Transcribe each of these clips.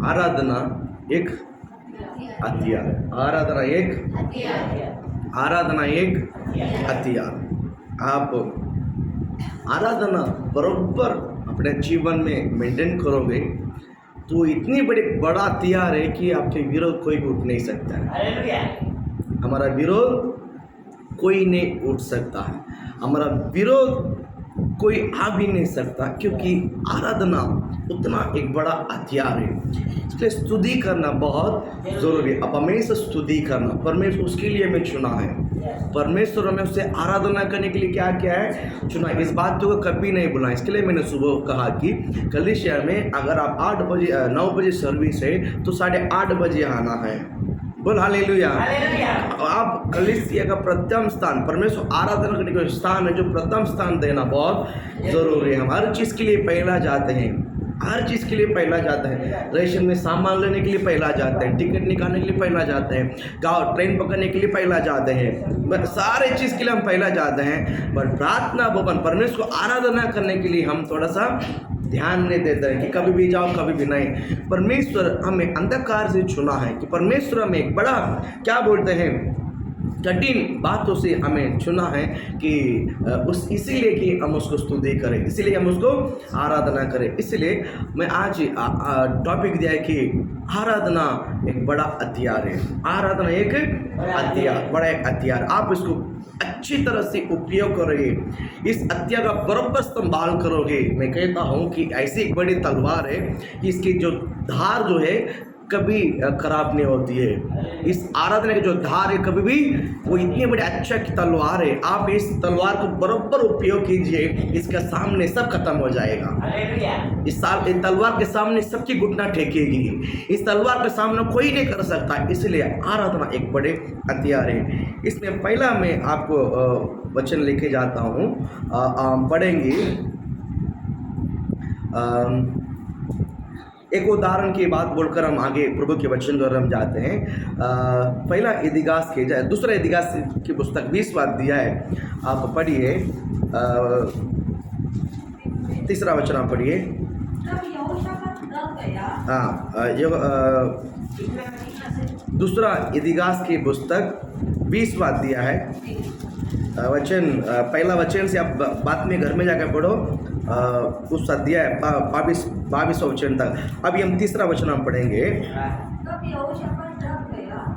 आराधना एक हथियार है। आराधना एक हथियार। आप आराधना बरोबर अपने जीवन में मेंटेन करोगे तो इतनी बड़ा हथियार है कि आपके विरोध कोई भी उठ नहीं सकता है। हमारा विरोध कोई नहीं उठ सकता है, हमारा विरोध कोई आ भी नहीं सकता, क्योंकि आराधना उतना एक बड़ा हथियार है। इसलिए स्तुति करना बहुत ज़रूरी है। अब हमेशा स्तुति करना, परमेश्वर उसके लिए हमें चुना है। परमेश्वर हमें उससे आराधना करने के लिए क्या क्या है चुना। इस बात को कभी नहीं भूलना। इसके लिए मैंने सुबह कहा कि कलीसिया में अगर आप 8 बजे 9 बजे सर्विस है तो 8:30 बजे आना है। बोल हालेलुया। आप कलीसिया का प्रथम स्थान, परमेश्वर आराधना करने का स्थान है जो प्रथम स्थान देना बहुत जरूरी है। हम हर चीज़ के लिए पहला जाते हैं, हर चीज़ के लिए पहला जाते हैं। रेशन में सामान लेने के लिए पहला जाते हैं, टिकट निकालने के लिए पहला जाते हैं, गाँव ट्रेन पकड़ने के लिए पहला जाते हैं, सारे चीज़ के लिए हम पहला जाते हैं। बट प्रार्थना भवन परमेश्वर को आराधना करने के लिए हम थोड़ा सा ध्यान नहीं देते हैं कि कभी भी जाओ कभी भी नहीं। परमेश्वर हमें अंधकार से चुना है, कि परमेश्वर हमें एक बड़ा क्या बोलते हैं कठिन बातों से हमें चुना है कि इसीलिए कि हम उसको स्तुति करें, इसीलिए हम उसको आराधना करें। इसलिए मैं आज टॉपिक दिया है कि आराधना एक बड़ा हथियार है। आराधना एक हथियार, बड़ा एक हथियार। आप इसको अच्छी तरह से उपयोग करोगे, इस हथियार का बराबर संभाल करोगे। मैं कहता हूँ कि ऐसी एक बड़ी तलवार है कि इसकी जो धार जो है कभी खराब नहीं होती है। इस आराधना की जो धार है कभी भी वो इतनी बड़ी अच्छा की तलवार है। आप इस तलवार को बराबर उपयोग कीजिए, इसके सामने सब खत्म हो जाएगा। इस तलवार के सामने सबकी घुटना टेकेगी। इस तलवार के सामने कोई नहीं कर सकता। इसलिए आराधना एक बड़े हथियार है। इसमें पहला मैं आपको वचन लेके जाता हूँ, पढ़ेंगे। एक उदाहरण की बात बोलकर हम आगे प्रभु के वचन पर हम जाते हैं। पहला इदिगास के दूसरा इदिगास की पुस्तक 20वां अध्याय आप पढ़िए, 3रा वचन आप पढ़िए। दूसरा इदिगास की पुस्तक 20वां अध्याय है वचन, पहला वचन से आप बाद में घर में जाकर पढ़ो, उस अध्याय 22वां वचन तक। अभी हम 3रा वचन हम पढ़ेंगे।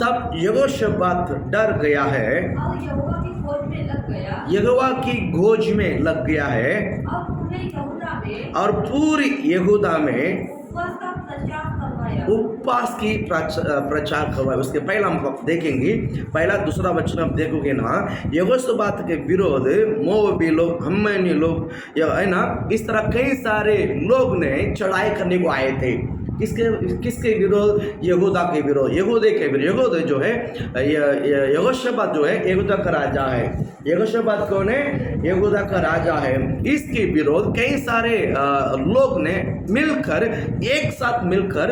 तब यहोशापात डर गया है, यहोवा की खोज में लग गया है, और पूरी यहूदा में उपवास की प्रचार करवाए। उसके पहला हम देखेंगे, पहला दूसरा वचन हम देखोगे ना, यहोशापात के विरोध मोआबी लोग, अम्मोनी लोग है ना, इस तरह कई सारे लोग ने चढ़ाई करने को आए थे। किसके विरोध? यहूदा के विरोध, यहूदे के विरोध। यहूदा जो है यहोशापात जो है यहूदा का राजा है। यहोशापात कौन है? यहूदा का राजा है। इसके विरोध कई सारे लोग ने मिलकर, एक साथ मिलकर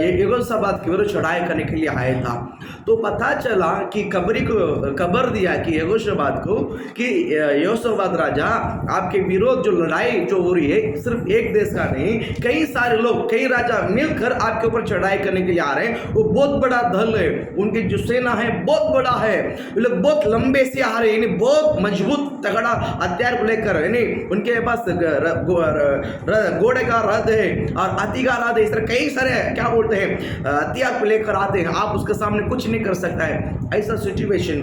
यहोशापात के विरोध चढ़ाई करने के लिए आया था। तो पता चला कि खबर दिया कि यहोशापात को कि यहोशापात राजा, आपके विरोध जो लड़ाई जो हो रही है सिर्फ एक देश का नहीं, कई सारे लोग, कई राजा मिलकर आपके ऊपर चढ़ाई करने के लिए आ रहे हैं। वो बहुत बड़ा दल है, उनकी जो सेना है बहुत बड़ा है, वो लोग बहुत लंबे से आ रहे हैं, बहुत मजबूत तगड़ा हथियार को लेकर, उनके पास घोड़े का रथ है और हाथी का रथ है। इस तरह कई सारे क्या बोलते हैं हथियार को लेकर आते हैं। आप उसके सामने कुछ नहीं कर सकता है। ऐसा सिचुएशन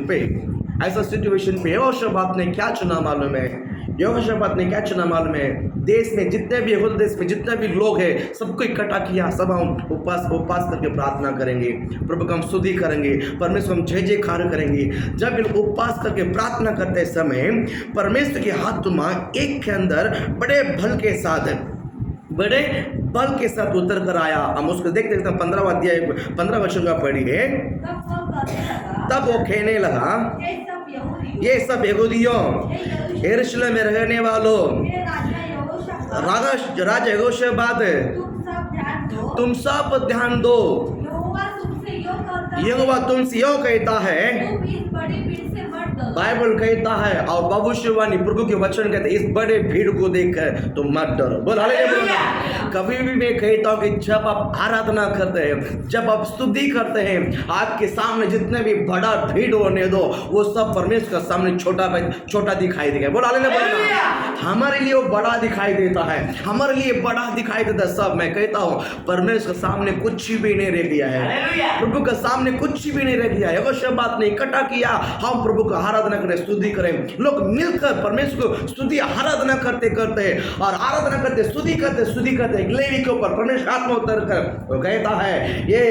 पे यहोशापात ने क्या चुना मालूम है? यहोशापात ने क्या चुना मालूम है? देश में जितने भी यहूदा देश में जितने भी लोग हैं सबको इकट्ठा किया। सब हम उपवास करके प्रार्थना करेंगे, प्रभु का हम स्तुति करेंगे, परमेश्वर हम जय जयकार करेंगे। जब इन उपवास करके प्रार्थना करते समय परमेश्वर के हाथुमा एक के अंदर बड़े बल के साथ उतर कर आया। हम उसको देखते देखते 15वां अध्याय 15 वचन का पढ़िए। तब वो कहने लगा, ये सब यहूदियों, यरूशलेम में रहने वालों, राजा यहोशापात, तुम सब ध्यान दो। यहोवा तुमसे यो कहता है, बाइबल कहता है और भविष्यवाणी प्रभु के वचन कहते हैं, इस बड़े भीड़ को देखकर तुम मत डरो। बोल हालेलुया। कभी भी मैं कहता हूँ कि जब आप आराधना करते हैं, जब आप स्तुति करते हैं, आपके सामने जितने भी बड़ा भीड़ होने दो, वो सब परमेश्वर के सामने छोटा दिखाई देगा। बोल हालेलुया। हमारे लिए वो बड़ा दिखाई देता है, हमारे लिए बड़ा दिखाई देता है सब। मैं कहता हूँ परमेश्वर के सामने कुछ भी नहीं रह गया है, प्रभु के सामने कुछ भी नहीं रह गया है। अवश्य बात नहीं, इकट्ठा किया हम प्रभु का आराधना करें, स्तुति करें, लोग मिलकर परमेश्वर को स्तुति आराधना करते करते और आराधना करते स्तुति करते लेवी के ऊपर परमेश्वर आत्मा उतर कर वो कहता है, ये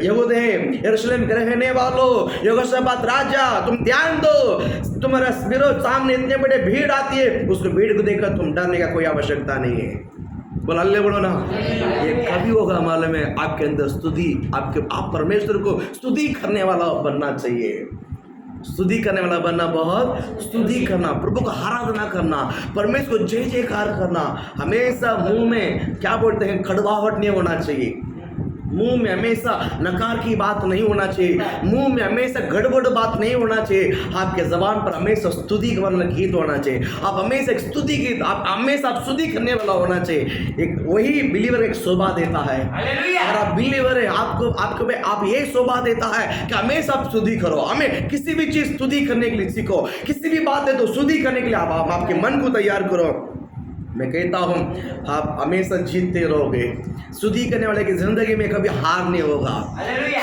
यहूदे यरूशलेम के रहने वालों, यहोशापात राजा, तुम ध्यान दो, तुम्हारा विरोध सामने इतने बड़े भीड़ आती है, उसको भीड़ को देखकर तुम डरने का कोई आवश्यकता नहीं है। बोल अल्ले बोलो ना। ये कभी होगा मालूम है, आपके अंदर स्तुति, आप परमेश्वर को स्तुति करने वाला बनना चाहिए। स्तुति करने वाला बनना, बहुत स्तुति करना, प्रभु को आराधना करना, परमेश्वर को जय जयकार करना। हमेशा मुंह में क्या बोलते हैं, कड़वाहट नहीं होना चाहिए, मुंह में हमेशा नकार की बात नहीं होना चाहिए, मुंह में हमेशा गड़बड़ बात नहीं होना चाहिए। आपके जबान पर हमेशा स्तुति का गीत होना चाहिए, आप हमेशा एक स्तुति गीत, आप हमेशा आप स्तुति करने वाला होना चाहिए। एक वही बिलीवर एक शोभा देता है। और आप बिलीवर है, आप ये शोभा देता है कि हमेशा आप स्तुति करो। हमें किसी भी चीज स्तुति करने के लिए सीखो, किसी भी बात है तो स्तुति करने के लिए आप आपके मन को तैयार करो। मैं कहता हूँ आप हमेशा जीतते रहोगे। स्तुति करने वाले की जिंदगी में कभी हार नहीं होगा,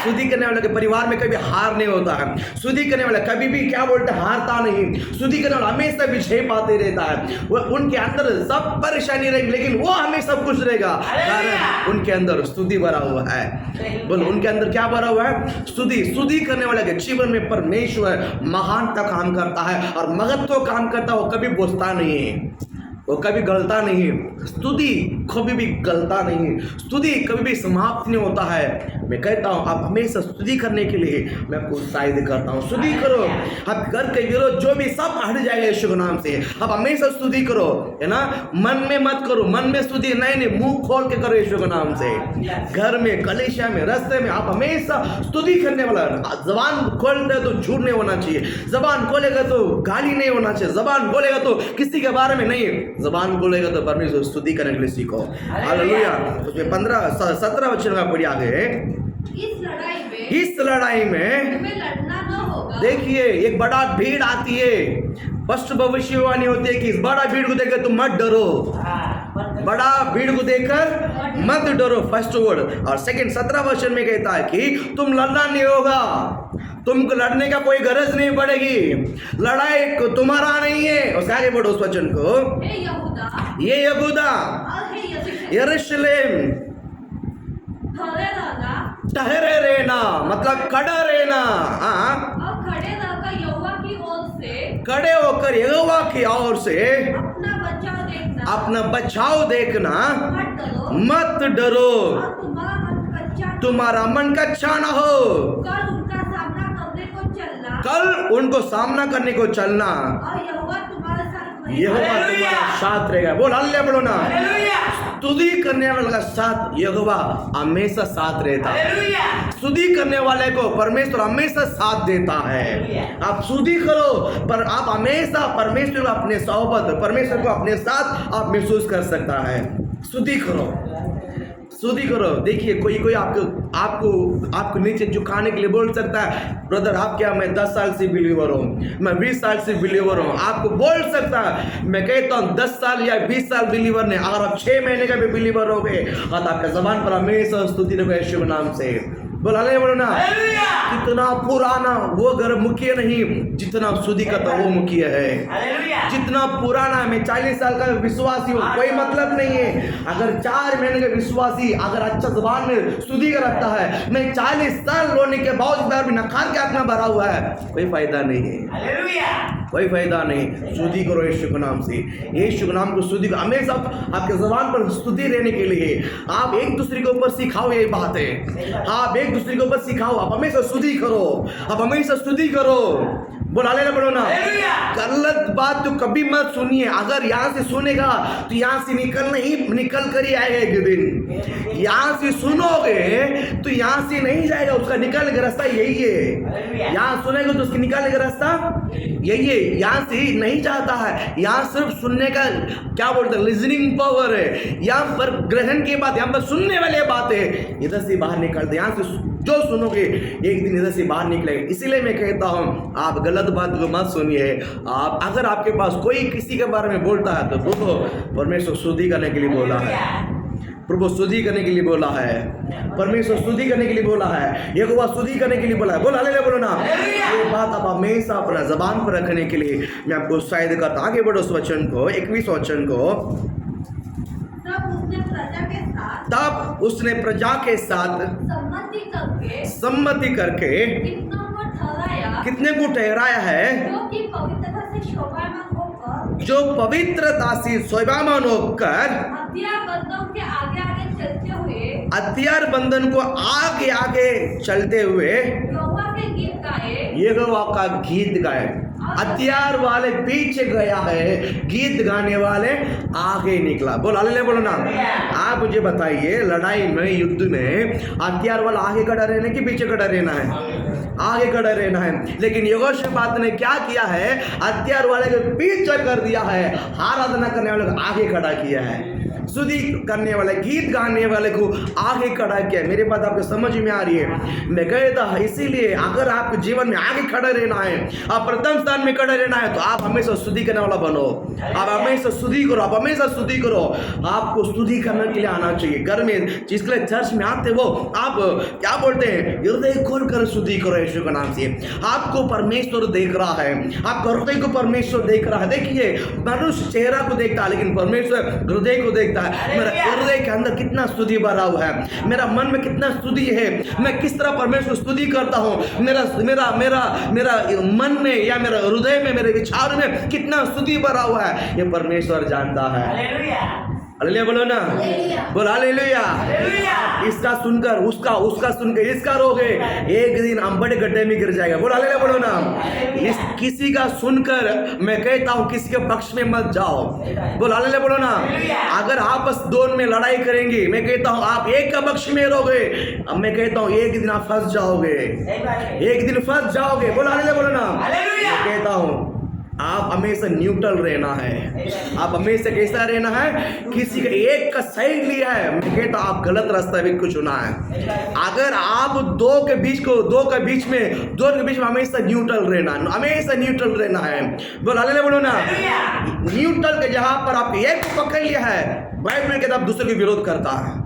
स्तुति करने वाले के परिवार में कभी हार नहीं होता है, स्तुति करने वाला कभी भी क्या बोलते हारता नहीं, स्तुति करने वाला हमेशा विजय पाते रहता है। वो उनके अंदर सब परेशानी रहेगी लेकिन वो हमेशा खुश रहेगा, कारण उनके अंदर स्तुति भरा हुआ है। बोलो उनके अंदर क्या भरा हुआ है, स्तुति। स्तुति करने वाले के जीवन में परमेश्वर महानता काम करता है और महत्व काम करता है, वो कभी बोझता नहीं है, वो कभी गलता नहीं है, स्तुति कभी भी गलता नहीं है, स्तुति कभी भी समाप्त नहीं होता है। मैं कहता हूँ आप हमेशा स्तुति करने के लिए मैं आपको उत्साहित करता हूँ, स्तुति करो। आप घर के विरोध जो भी सब हट जाएगा यीशु के नाम से। आप हमेशा स्तुति करो, है ना, मन में मत करो, मन में स्तुति नहीं, मुंह खोल के करो यीशु के नाम से। घर में, कलीसिया में, रास्ते में आप हमेशा स्तुति करने वाला। जबान खोलते तो झूठ नहीं होना चाहिए, जबान खोलेगा तो गाली नहीं होना चाहिए, जबान खोलेगा तो किसी के बारे में नहीं, जबान बोलेगा तो परमेश्वर स्तुति करने के लिए सीखो। हालेलुया। उसमें 17 वचन में पढ़ी आगे, इस लड़ाई में तुम्हें लड़ना न होगा। देखिए एक बड़ा भीड़ आती है, फर्स्ट भविष्यवाणी होती है कि इस बड़ा भीड़ को देखकर तुम मत डरो, बड़ा भीड़ को देखकर मत डरो, फर्स्ट वर्ड। और सेकंड 17 वचन में कहता है कि तुम लड़ना नहीं होगा, तुमको लड़ने का कोई गरज नहीं पड़ेगी, लड़ाई तुम्हारा नहीं है। उसके आगे बढ़ो उस वचन को, ये यहूदा यरूशलेम ठहरे रहना, मतलब खड़ा रहना, और खड़े रहकर यहोवा की ओर से, खड़े होकर यहोवा की ओर से अपना बचाव देखना, मत डरो, और तुम्हारा मन कच्चा ना हो, कल उनको सामना करने को चलना, और यहोवा तुम्हारे साथ रहेगा। बोल हल्ले बोलो ना। स्तुति करने वाले का साथ यहोवा हमेशा साथ रहता है। स्तुति करने वाले को परमेश्वर हमेशा साथ देता है। आप स्तुति करो पर आप हमेशा परमेश्वर को अपने सोबत, परमेश्वर को अपने साथ आप महसूस कर सकता है। स्तुति करो, स्तुति करो। देखिए कोई आपको नीचे झुकाने के लिए बोल सकता है, ब्रदर आप क्या, मैं 10 साल से बिलीवर हूँ, मैं 20 साल से बिलीवर हूँ, आपको बोल सकता है। मैं कहता हूँ 10 साल या 20 साल बिलीवर ने, अगर आप 6 महीने का भी बिलीवर हो गए और आपका जबान पर हमेशा स्तुति रखो यीशु के नाम से। बोलो ना, कितना पुराना वो घर मुख्य नहीं, जितना स्तुति करता वो मुख्य है। जितना पुराना, मैं 40 साल का विश्वासी हूँ, कोई मतलब नहीं है। अगर 4 महीने का विश्वासी अगर अच्छा जबान में स्तुति रखता है, मैं 40 साल होने के बावजूद भी नकार के अपना भरा हुआ है, कोई फायदा नहीं है, कोई फायदा नहीं। स्तुति करो यीशु के नाम से, यीशु के नाम को स्तुति करो। हमेशा आपके जबान पर स्तुति रहने के लिए आप एक दूसरे के ऊपर सिखाओ, ये बात है, आप एक दूसरे के ऊपर सिखाओ, आप हमेशा स्तुति करो, आप हमेशा स्तुति करो। बोल हालेलुया बोलो ना। गलत बात तो कभी मत सुनिए। अगर यहाँ से सुनेगा तो यहाँ से निकल कर ही आएगा एक दिन। यहाँ से सुनोगे तो यहाँ से नहीं जाएगा, उसका निकलने का रास्ता यही है। यहाँ सुनेगा तो उसके निकलने का रास्ता यही है, यहाँ से नहीं जाता है। यहाँ सिर्फ सुनने का क्या बोलते हैं, लिसनिंग पावर है। यहाँ पर ग्रहण की बात, यहाँ पर सुनने वाली बात है, इधर से बाहर निकलते। यहाँ से जो सुनोगे एक दिन इधर से बाहर निकलेगा। इसीलिए मैं कहता हूँ आप गलत बात को मत सुनिए। आप अगर आपके पास कोई किसी के बारे में बोलता है तो बोलो परमेश्वर स्तुति करने के लिए बोला है, प्रभु स्तुति करने के लिए बोला है, परमेश्वर स्तुति करने के लिए बोला है, यहोवा स्तुति करने के लिए बोला है। बोला हालेलुया बोलो ना। ये बात आप हमेशा अपना जबान पर रखने के लिए मैं आपको उत्साहित करता हूं। आगे बढ़ो उस वचन को, 21 वचन को। तब उसने प्रजा के साथ सम्मति करके कितने को ठहराया है, जो पवित्रता से शोभायमान होकर हथियार बंधन को आगे आगे चलते हुए यहोवा का गीत गाए। हथियार वाले पीछे गया है, गीत गाने वाले आगे निकला। बोल हालेलुया बोलो ना। आप मुझे बताइए, लड़ाई में, युद्ध में हथियार वाला आगे खड़ा रहना कि पीछे खड़ा रहना है? आगे खड़ा रहना है। लेकिन यहोशापात ने क्या किया है, हथियार वाले को पीछे कर दिया है, आराधना करने वाले को आगे खड़ा किया है, स्तुति करने वाले, गीत गाने वाले को आगे खड़ा किया। मेरी बात आपको समझ में आ रही है? मैं कहता हूं इसीलिए अगर आपके जीवन में आगे खड़ा रहना है, आप प्रथम स्थान में खड़ा रहना है, तो आप हमेशा स्तुति करने वाला बनो। आप हमेशा स्तुति करो, आप हमेशा स्तुति करो। आपको स्तुति करने के लिए आना चाहिए। घर में जिसके लिए चर्च में आते वो आप क्या बोलते हैं, हृदय खोल कर स्तुति करो यीशु के नाम से। आपको परमेश्वर देख रहा है, आपका हृदय को परमेश्वर देख रहा है। देखिए मनुष्य चेहरा को देखता है लेकिन परमेश्वर हृदय को देखता है। मेरा हृदय के अंदर कितना स्तुति भरा हुआ है, मेरा मन में कितना स्तुति है, मैं किस तरह परमेश्वर स्तुति करता हूँ, मेरा मेरा मेरा मेरा मन में या मेरा हृदय में, मेरे विचार में कितना स्तुति भरा हुआ है, ये परमेश्वर जानता है। हालेलुया बोलो ना। बोल हालेलुया। इसका सुनकर उसका सुनकर इसका रोगे, एक दिन हम बड़े गड्ढे में गिर जाएगा। बोल हालेलुया बोलो ना। इस किसी का सुनकर मैं कहता हूँ किसी के पक्ष में मत जाओ। बोल हालेलुया बोलो ना। अगर आपस दोनों में लड़ाई करेंगे, मैं कहता हूँ आप एक का पक्ष में रहोगे, अब मैं कहता हूँ एक दिन आप फंस जाओगे, एक दिन फंस जाओगे। बोल हालेलुया बोलो ना। मैं कहता हूँ आप हमेशा न्यूट्रल रहना है। आप हमेशा कैसा रहना है, किसी का एक का साइड लिया है, मैं कहता आप गलत रास्ता भी कुछ चुना है। अगर आप दो के बीच में हमेशा न्यूट्रल रहना, हमेशा न्यूट्रल रहना है। बोल हालेलुया बोलो ना। न्यूट्रल के जहां पर आप एक को पकड़ लिया है, बाइबल कहता आप दूसरे को विरोध करता है।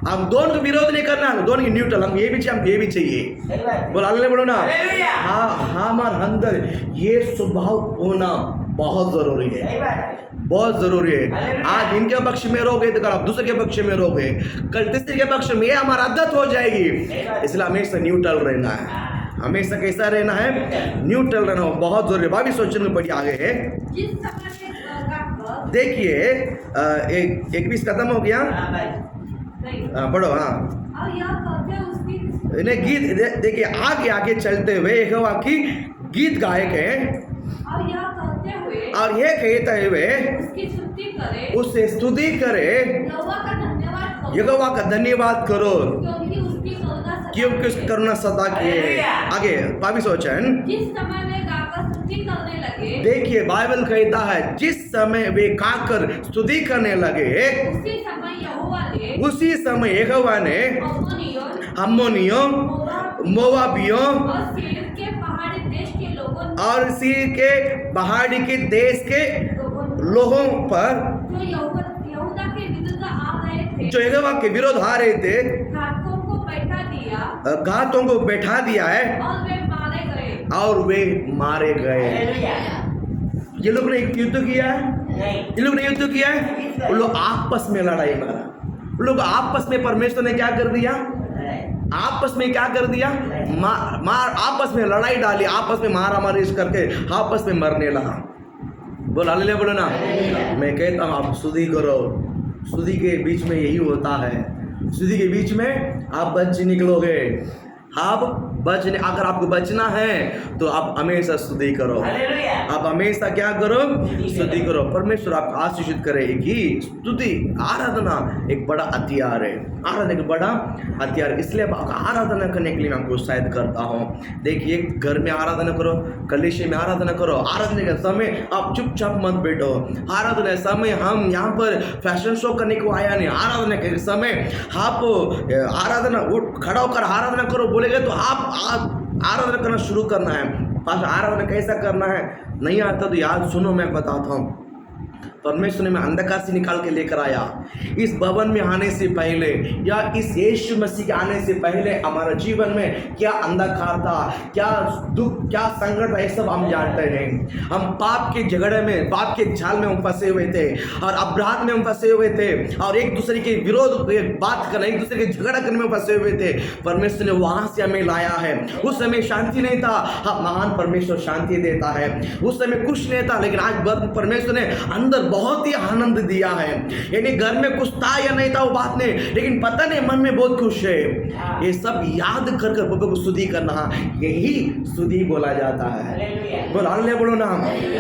हम दोनों को विरोध नहीं करना, दोनों की न्यूट्रल, हम ये भी चाहिए। बोल हालेलुया बोलो ना। हाँ, हमारे अंदर ये स्वभाव होना बहुत जरूरी है, बहुत जरूरी है। आज इनके पक्ष में रहोगे तो कल आप दूसरे के पक्ष में रहोगे, कल तीसरे के पक्ष में, ये हमारा आदत हो जाएगी। इसलिए हमेशा न्यूट्रल रहना है, हमेशा कैसा रहना है, न्यूट्रल रहना बहुत जरूरी है। भाभी सोचने में बड़ी आगे है। देखिए 21 खत्म हो गया, पढ़ो। हाँ, इन्हें गीत देखिए आगे आगे चलते हुए यहोवा की गीत गायक है, और ये कहते हुए उससे स्तुति करे, यहोवा का धन्यवाद करो क्योंकि उसकी करुणा सदा की है। आगे 22 वचन। देखिए बाइबल कहता है जिस समय वे गाकर स्तुति करने लगे, उसी समय यहोवा ने अम्मोनियों, मोआबियों और सीर के पहाड़ी के देश के लोगों पर जो यहोवा के विरोध आ रहे थे, घातों को बैठा दिया है और वे मारे गए। ये लोग ने युद्ध किया है, ये लोग ने युद्ध किया है, वो लोग आपस में लड़ाई मारा, लोग आपस में, परमेश्वर ने क्या कर दिया, आपस में क्या कर दिया, आपस में लड़ाई डाली, आपस में मारा मारी करके आपस में मरने लगा। बोल हालेलुया बोलो ना। मैं कहता हूँ आप स्तुति करो, स्तुति के बीच में यही होता है, स्तुति के बीच में आप बच निकलोगे। आप बचने, अगर आपको बचना है तो आप हमेशा स्तुति करो। आप हमेशा क्या करो? स्तुति करो। परमेश्वर आपको आशीषित करेगी। स्तुति, आराधना एक बड़ा हथियार है। आराधना एक बड़ा हथियार, इसलिए आराधना करने के लिए मैं आपको उत्साहित करता हूँ। देखिए, घर में आराधना करो, कलीसिया में आराधना करो। आराधना के समय आप चुपचाप मत बैठो। आराधना के समय हम यहाँ पर फैशन शो करने को आया नहीं। आराधना के समय आप आराधना खड़ा होकर आराधना करो बोलेंगे तो आप आराधना करना शुरू करना है। पास आराधना कैसा करना है नहीं आता तो याद सुनो, मैं बताता हूँ। परमेश्वर ने मैं अंधकार से निकाल के लेकर आया। इस भवन में आने से पहले या इस यीशु मसीह के आने से पहले हमारा जीवन में क्या अंधकार था, क्या दुख, क्या संकट था, ये सब हम जानते हैं। हम पाप के झगड़े में, पाप के जाल में हम फंसे हुए थे और अपराध में हम फंसे हुए थे और एक दूसरे के विरोध बात करना, एक दूसरे के झगड़ा करने में फंसे हुए थे। परमेश्वर ने वहां से हमें लाया है। उस समय शांति नहीं था, हाँ, महान परमेश्वर शांति देता है। उस समय कुछ नहीं था, लेकिन आज परमेश्वर ने अंदर बहुत ही आनंद दिया है। यानी घर में कुछ था या नहीं था वो बात नहीं, लेकिन पता नहीं मन में बहुत खुश है। ये सब याद कर कर प्रभु को स्तुति करना, यही स्तुति बोला जाता है। बोलो ना,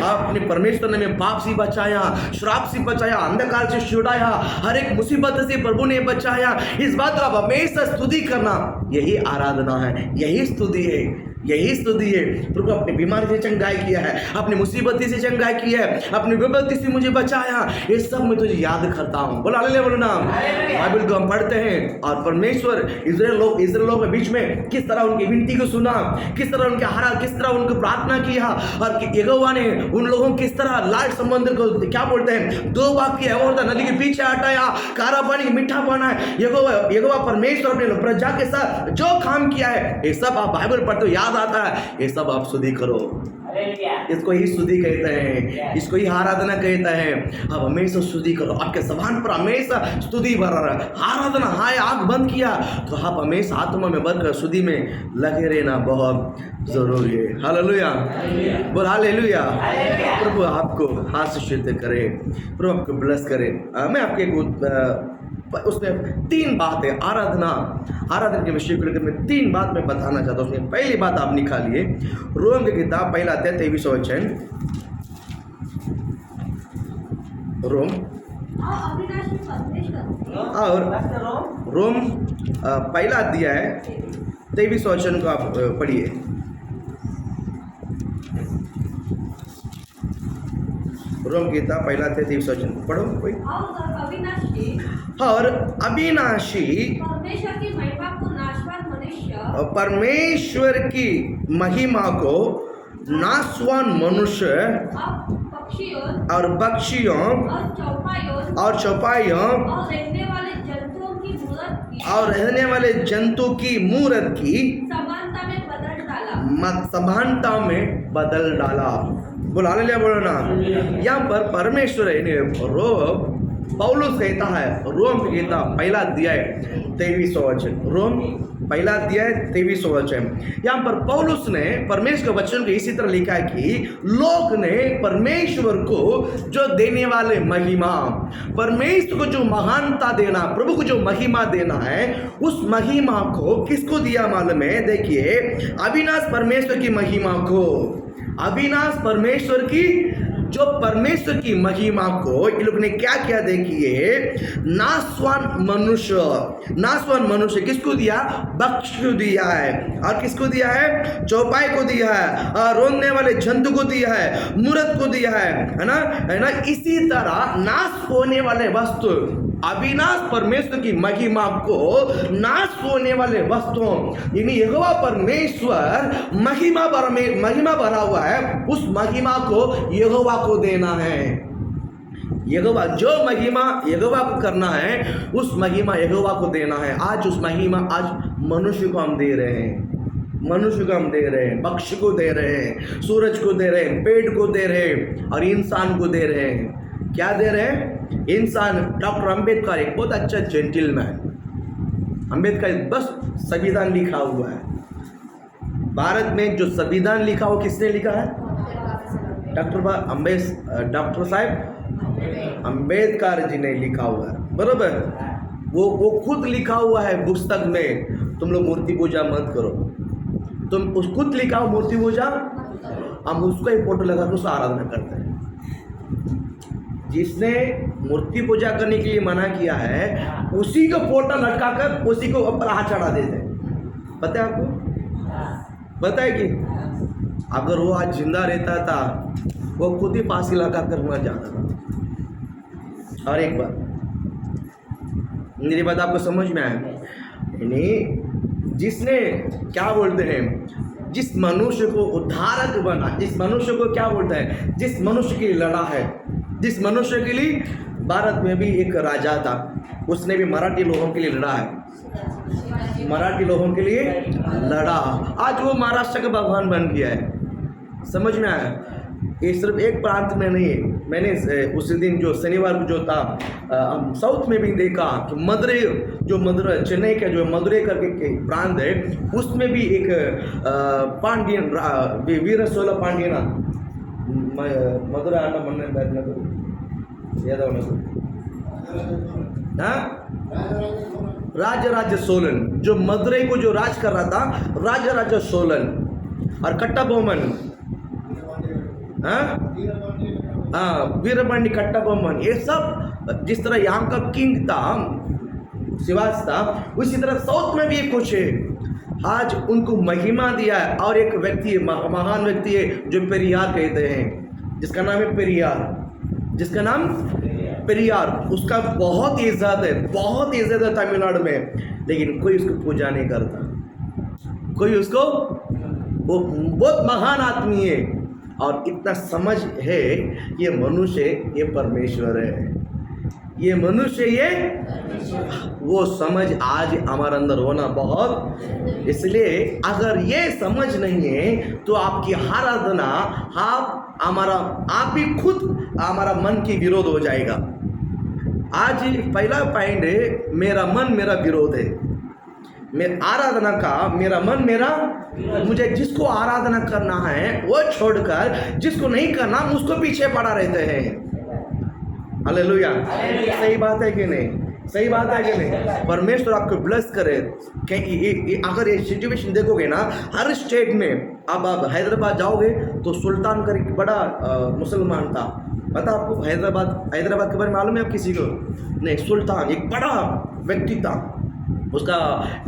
आपने परमेश्वर ने हमें पाप से बचाया, श्राप से बचाया, अंधकार से छुड़ाया, हर एक मुसीबत से प्रभु ने बचाया। इस बात का हमेशा स्तुति करना, यही आराधना है, यही स्तुति है, यही स्तुति है। प्रभु अपनी बीमारी से चंगाई किया है, अपनी मुसीबती से चंगाई किया है, अपनी विपत्ति से मुझे बचाया। ये सब मैं तुझे याद करता हूँ। बोलो हालेलुया, बोलो ना। बाइबल को हम पढ़ते हैं और परमेश्वर इस्राएल लोग के बीच में किस तरह उनकी विनती को सुना, किस तरह उनके हारा, किस तरह उनको प्रार्थना किया और यहोवा ने उन लोगों को किस तरह लाल समुद्र को क्या बोलते हैं, दो भाग किया और नदी के पीछे हटाया, कारा पानी मीठा बनाया। यहोवा परमेश्वर अपने प्रजा के साथ जो काम किया है, ये सब आप बाइबल पढ़ते हो, याद आता है। ये सब आप स्तुति करो। इसको ही स्तुति कहते हैं, इसको ही आराधना कहते हैं। आप हमेशा स्तुति करो, आपके जबान पर हमेशा स्तुति भरा रहा। आराधना हाय आंख बंद किया तो आप हमेशा आत्मा में भरकर स्तुति में लगे रहना बहुत जरूरी है। हालेलुया, बोल हालेलुया। प्रभु आपको आशीषित करे, प्रभु आपको ब्लेस करे। मैं आपके उसमें 3 बात है आराधना के विषय को लेकर मैं 3 बात मैं बताना चाहता हूँ। उसमें पहली बात आप निकालिए, रोम की किताब 1 अध्याय 23 वचन। रोम और रोम 1 अध्याय 23 वचन को आप पढ़िए। रोम की किताब 1 अध्याय 23 वचन पढ़ो कोई। और अविनाशी परमेश्वर की महिमा को नाशवान मनुष्य और पक्षियों और चौपाइयों और रहने वाले जंतु की मूरत की समानता में बदल डाला। बोला हालेलुया, बोलो ना। यहाँ पर परमेश्वर पौलुस कहता है, रोम की किताब 1 अध्याय 23 वचन, रोम 1 अध्याय 23 वचन। यहाँ पर पौलुस ने परमेश्वर के वचन को इसी तरह लिखा है कि लोग ने परमेश्वर को जो देने वाले महिमा, परमेश्वर को जो महानता देना, प्रभु को जो महिमा देना है, उस महिमा को किसको दिया मालूम है? देखिए, अविनाश परमेश्वर की महिमा को, अविनाश परमेश्वर की जो परमेश्वर की महिमा को इन लोग ने क्या किया? देखिए, नाशवान मनुष्य किसको दिया? बख्श को दिया है। और किसको दिया है? चौपाई को दिया है, और रोने वाले जंतु को दिया है, मूरत को दिया है ना। इसी तरह नाश होने वाले वस्तु, अविनाश परमेश्वर की महिमा को नाश होने वाले वस्तुओं, यानी यहोवा परमेश्वर महिमा भरा हुआ है, उस महिमा को यहोवा को देना है। यहोवा जो महिमा यहोवा को करना है, उस महिमा यहोवा को देना है। आज उस महिमा आज मनुष्य को हम दे रहे हैं, मनुष्य को हम दे रहे हैं, पक्षी को दे रहे हैं, सूरज को दे रहे हैं, पेड़ को दे रहे हैं और इंसान को दे रहे हैं। क्या दे रहे हैं? इंसान। डॉक्टर अंबेडकर एक बहुत अच्छा जेंटलमैन, अंबेडकर बस संविधान लिखा हुआ है। भारत में जो संविधान लिखा वो किसने लिखा है? डॉक्टर साहब अंबेडकर जी ने लिखा हुआ है, बरोबर। वो खुद लिखा हुआ है पुस्तक में, तुम लोग मूर्ति पूजा मत करो, तुम उस खुद लिखा मूर्ति पूजा, हम उसको ही फोटो लगा के उसका आराधना करते हैं। जिसने मूर्ति पूजा करने के लिए मना किया है उसी को फोटो लटकाकर उसी को ऊपर हाथ चढ़ा देते हैं। पता है आपको? पता है कि अगर वो आज जिंदा रहता था वो खुद ही फांसी लगा कर मर जाता था। और एक बात, मेरी बात आपको समझ में आया? यानी जिसने क्या बोलते हैं, जिस मनुष्य को उद्धारक बना, जिस मनुष्य को क्या बोलता है, जिस मनुष्य के लिए लड़ा है, जिस मनुष्य के लिए, भारत में भी एक राजा था, उसने भी मराठी लोगों के लिए लड़ा है, मराठी लोगों के लिए लड़ा। आज वो महाराष्ट्र का भगवान बन गया है। समझ में आया? ये सिर्फ एक प्रांत में नहीं है। मैंने उस दिन जो शनिवार को जो था साउथ में भी देखा कि मदुरै, जो मदुरै चेन्नई का जो मदुरै करके प्रांत है, उसमें भी एक पांड्यन वीर सोल पांड्यना मदुरै आना मन राजा सोलन, जो मदुरै को जो राज कर रहा था, राजा सोलन और कट्टाबोमन, वीरपांडी कट्टाबोमन, ये सब जिस तरह यहाँ का किंग था, शिवाज था, उसी तरह साउथ में भी कुछ है। आज उनको महिमा दिया है। और एक व्यक्ति है, महान व्यक्ति है, जो पेरियार कहते हैं, जिसका नाम है पेरियार, जिसका नाम पेरियार, उसका बहुत इज्जत है, बहुत इज्जत है तमिलनाडु में, लेकिन कोई उसको पूजा नहीं करता, कोई उसको, वो बहुत महान आदमी है और इतना समझ है, ये मनुष्य, ये परमेश्वर है, ये मनुष्य, ये वो समझ आज हमारे अंदर होना बहुत। इसलिए अगर ये समझ नहीं है तो आपकी आराधना, आप भी खुद हमारा मन की विरोध हो जाएगा। आज पहला पॉइंट है, मेरा मन मेरा विरोध है। मेरा आराधना का मेरा मन मेरा, मुझे जिसको आराधना करना है वो छोड़कर जिसको नहीं करना उसको पीछे पड़ा रहते हैं। हालेलुया। सही बात है कि नहीं? सही बात है कि नहीं? परमेश्वर आपको ब्लेस करे। अगर ये सिचुएशन देखोगे ना, हर स्टेट में, अब आप हैदराबाद जाओगे तो सुल्तान का एक बड़ा मुसलमान था। पता आपको? हैदराबाद के बारे में मालूम है आप किसी को? नहीं। सुल्तान एक बड़ा व्यक्ति था, उसका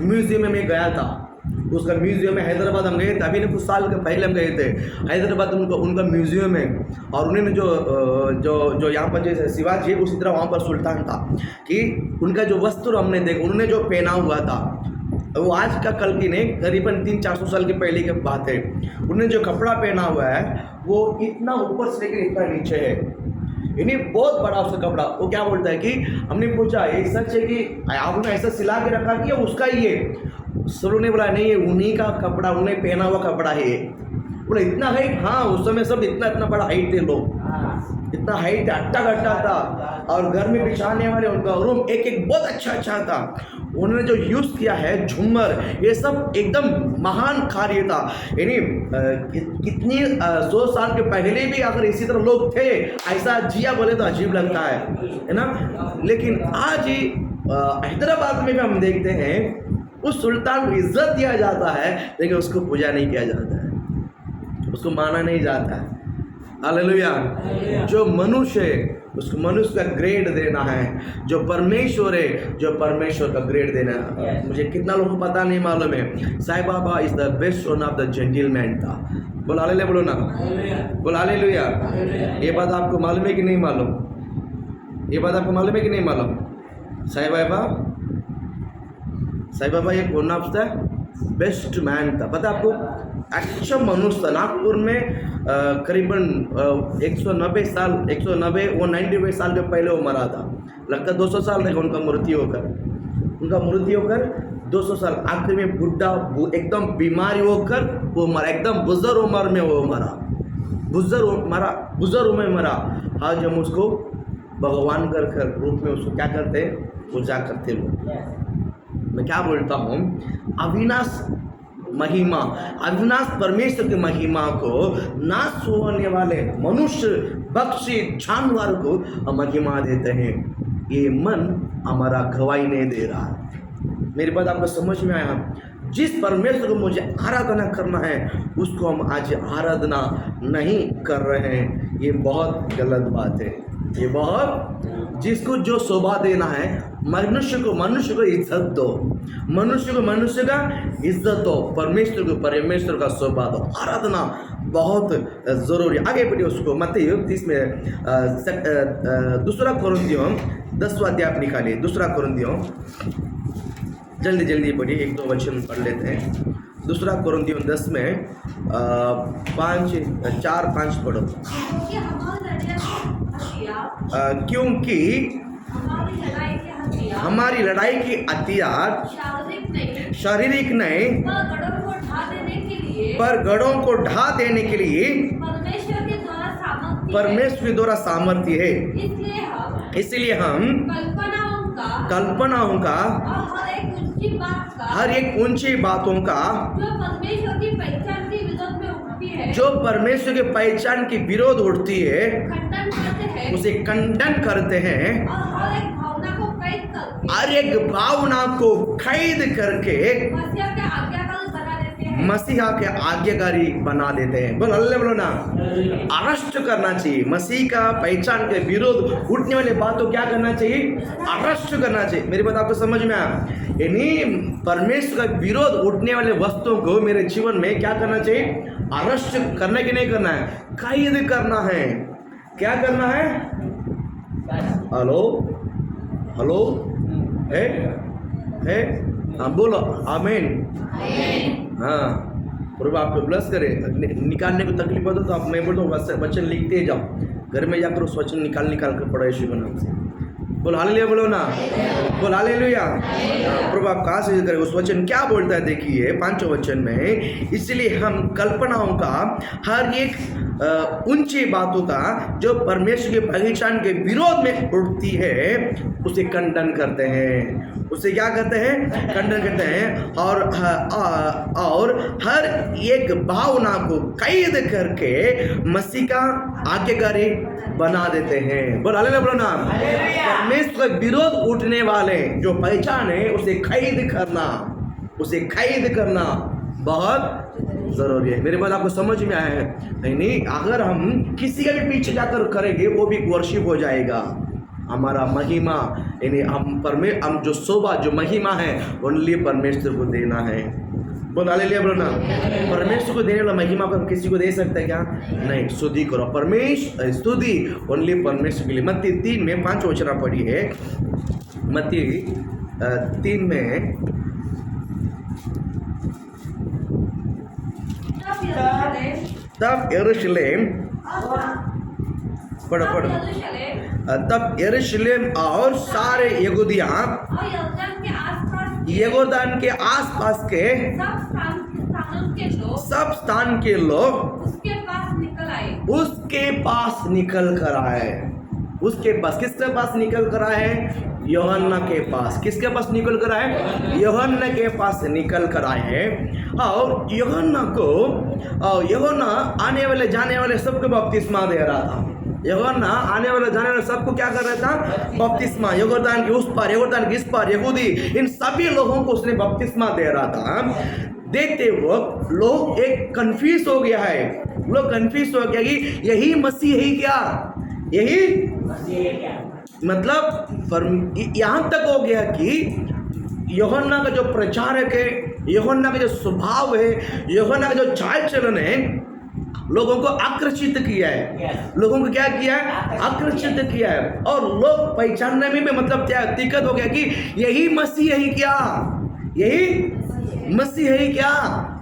म्यूजियम में गया था, उसका म्यूजियम में हैदराबाद हम गए थे, अभी कुछ साल के पहले हम गए थे हैदराबाद, उनका म्यूजियम है। और उन्होंने जो यहाँ पर जैसे शिवाजी है, उसी तरह वहाँ पर सुल्तान था कि उनका जो वस्त्र हमने देखा, उन्होंने जो पहना हुआ था, वो आज का कल की नहीं, करीबन 300-400 साल के पहले की बात है। उन्होंने जो कपड़ा पहना हुआ है वो इतना ऊपर से लेकर इतना नीचे है, यानी बहुत बड़ा उसका कपड़ा। वो क्या बोलता है कि हमने पूछा ये सच है कि आपने ऐसा सिला के रखा कि उसका ही है? सर ने बोला नहीं, उन्हीं का कपड़ा, उन्हें पहना हुआ कपड़ा है। बोला इतना हाइट? हाँ, उस समय सब इतना बड़ा हाइट थे लोग, इतना हाइट, अट्टा गट्टा था। और घर में बिछाने वाले उनका रूम एक बहुत अच्छा था। उन्होंने जो यूज़ किया है झूमर, ये सब एकदम महान कार्य था। यानी कितनी 100 साल के पहले भी अगर इसी तरह लोग थे, ऐसा जिया बोले तो अजीब लगता है ना। लेकिन आज ही हैदराबाद में भी हम देखते हैं उस सुल्तान को इज्जत दिया जाता है, लेकिन उसको पूजा नहीं किया जाता है, उसको माना नहीं जाता है। हालेलुया। जो मनुष्य है उसको मनुष्य का ग्रेड देना है, जो परमेश्वर है, जो परमेश्वर का ग्रेड देना है। मुझे कितना लोगों को पता नहीं मालूम है, Sai Baba is the best one of the gentleman था। बोल हालेलुया, बोलो ना, बोल हालेलुया। ये बात आपको मालूम है कि नहीं मालूम? ये बात आपको मालूम है कि नहीं मालूम? साईं बाबा एक one of the best man था। पता आपको? अच्छा मनुष्य था। नागपुर में करीबन 190 साल, 190 साल के पहले वो मरा था। लगता 200 साल रहेगा उनका मृत्यु होकर 200 साल। आखिर में बुढ़ा एकदम बीमारी होकर वो मरा, एकदम बुजुर्ग उम्र में वो मरा, बुजुर्ग उम्र में मरा। आज हम उसको भगवान कर रूप में उसको क्या करते हैं? पूजा करते लोग। मैं क्या बोलता हूँ, अविनाश महिमा, अविनाश परमेश्वर की महिमा को नाश होने वाले मनुष्य, पक्षी, जानवर को महिमा देते हैं। ये मन हमारा गवाही नहीं दे रहा है। मेरी बात आपको समझ में आया? जिस परमेश्वर को मुझे आराधना करना है उसको हम आज आराधना नहीं कर रहे हैं। ये बहुत गलत बात है। ये बहुत, जिसको जो शोभा देना है, मनुष्य को इज्जत दो, मनुष्य का इज्जत दो, परमेश्वर का शोभा दो। आराधना बहुत जरूरी। आगे बढ़िए उसको मत्ती 30 में दूसरा कोरिन्थियों 10वां अध्याय आप निकालिए। दूसरा कोरिन्थियों, जल्दी पढ़िए, 1-2 वचन पढ़ लेते हैं। दूसरा कोरिन्थियों 10 में 4-5 पढ़ो। क्योंकि हमारी लड़ाई की हथियार शारीरिक नहीं पर गढ़ों को ढा देने के लिए परमेश्वर के द्वारा सामर्थ्य है। इसलिए हम कल्पनाओं का हर एक ऊंची बातों का जो परमेश्वर के पहचान की विरोध उठती है उसे खंडन करते हैं, हर एक भावना को कैद करके मसीहा के आज्ञाकारी बना देते हैं। बोलो ना, अरेस्ट करना चाहिए। मसीह का पहचान के विरोध उठने वाले बातों क्या करना चाहिए? अरेस्ट करना चाहिए। मेरी बात आपको समझ में आया? यानी परमेश्वर का विरोध उठने वाले वस्तुओं को मेरे जीवन में क्या करना चाहिए? अरेस्ट करना कि नहीं करना है? कैद करना है। क्या करना है? हेलो है हाँ बोलो आमीन। हाँ, प्रभु आपको ब्लेस करे। निकालने को तकलीफ हो तो आप, मैं बोलता हूँ वचन लिखते जाओ, घर में जाकर उस वचन निकाल कर पढ़ो यीशु के नाम से। बोलो हालेलुया, बोलो ना, बोलो हालेलुया। प्रभु आप कहाँ से करें? उस वचन क्या बोलता है देखिए 5वें वचन में, इसलिए हम कल्पनाओं का हर एक ऊंची बातों का जो परमेश्वर के पहचान के विरोध में उठती है उसे खंडन करते हैं। उसे क्या करते हैं? खंडन करते हैं। और हर एक भावना को कैद करके मसीह का आज्ञाकारी बना देते हैं। बोल हालेलुया, बोलो ना। परमेश्वर का विरोध उठने वाले जो पहचान है उसे कैद करना बहुत जरूरी है। मेरे बात आपको समझ में आया है? नहीं, अगर हम किसी के भी पीछे जाकर करेंगे वो भी वर्शिप हो जाएगा। हमारा महिमा यानी हम जो शोभा जो महिमा है ओनली परमेश्वर को देना है। बोल हालेलुया, बोलो ना। परमेश्वर को देने वाला महिमा को किसी को दे सकता है क्या? नहीं। स्तुति करो, परमेश्वर स्तुति ओनली परमेश्वर के लिए। मत्ती 3 में 5 वचन पढ़ी है। मत्ती 3 में तब यरूशलेम पढ़ो तब यरूशलेम और सारे यहूदान के आसपास के सब स्थान के लोग उसके पास निकल कर आए। उसके पास, किसके पास निकल कर आए? यूहन्ना के पास। किसके पास निकल कर आए? यूहन्ना के पास निकल कर आए। और यूहन्ना आने वाले जाने वाले सबको बपतिस्मा दे रहा था। यूहन्ना आने वाले जाने वाले सबको क्या कर रहा था? बपतिस्मा। यरदन के उस पार, यरदन के इस पार, यहूदी, इन सभी लोगों को उसने बपतिस्मा दे रहा था। देते वक्त लोग एक कंफ्यूज हो गया है। लोग कंफ्यूज हो गया कि यही मसीह है क्या? यही मतलब यहाँ तक हो गया कि यूहन्ना का जो प्रचारक है, यूहन्ना का जो स्वभाव है, यूहन्ना का जो चाल चलन है, लोगों को आकर्षित किया है। लोगों को क्या किया है? आकर्षित किया है। और लोग पहचानने में भी मतलब क्या दिक्कत हो गया कि यही मसीह है क्या? यही मसीह है क्या?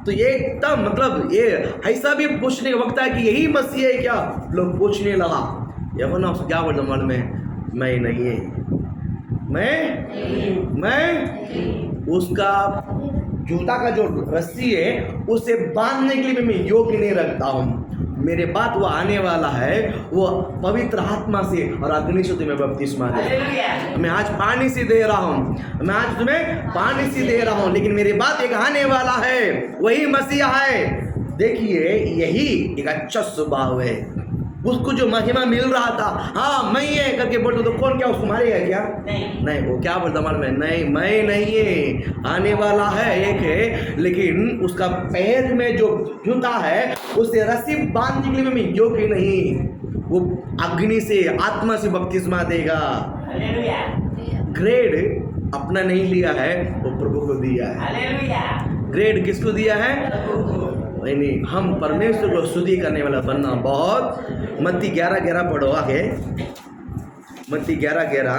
तो ये एकदम मतलब ये ऐसा भी पूछने का वक्त है कि यही मसीह है क्या? लोग पूछने लगा। यूहन्ना क्या बोलता मालूम है? मैं नहीं है, मैं उसका जूता का जो रस्सी है उसे बांधने के लिए मैं योग्य नहीं रखता हूँ। मेरे बाद वो आने वाला है, वो पवित्र आत्मा से और अग्नि से तुम्हें बपतिस्मा दे। मैं आज पानी से दे रहा हूँ, मैं आज तुम्हें पानी से दे रहा हूँ, लेकिन मेरे बाद एक आने वाला है, वही मसीहा है। देखिए यही एक अच्छा स्वभाव है। उसको जो महिमा मिल रहा था, हाँ मैं ये करके बोलते तो कौन क्या उसको मारेगा क्या? नहीं, वो क्या बोलता मालूम है? नहीं, मैं नहीं है, आने वाला है एक है, लेकिन उसका पैर में जो जूता है उससे रस्सी बांधने के लिए मैं योग्य नहीं। वो अग्नि से, आत्मा से बपतिस्मा देगा। ग्रेड अपना नहीं लिया है, वो प्रभु को दिया है। ग्रेड किसको दिया है? नहीं, हम परमेश्वर को स्तुति करने वाला बनना बहुत। मत्ती 11:11 पढ़ो आगे। मत्ती 11:11।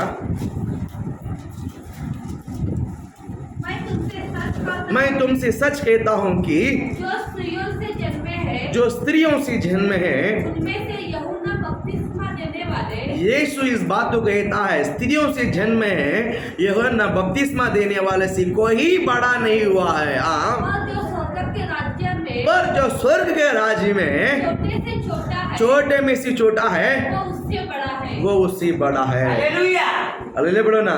मैं तुमसे सच कहता हूँ कि जो स्त्रियों से जन्मे हैं, जो स्त्रियों से जन्म है, उनमें से यूहन्ना बपतिस्मा देने वाले, यीशु इस बात को कहता है, स्त्रियों से जन्म है यूहन्ना बपतिस्मा देने वाले से कोई बड़ा नहीं हुआ है। और जो स्वर्ग के राज्य में, पर जो स्वर्ग के राज्य में छोटे से छोटा है, छोटे में से छोटा है, वो उससे बड़ा है। वो उससे बड़ा है। हालेलुया बोलो ना।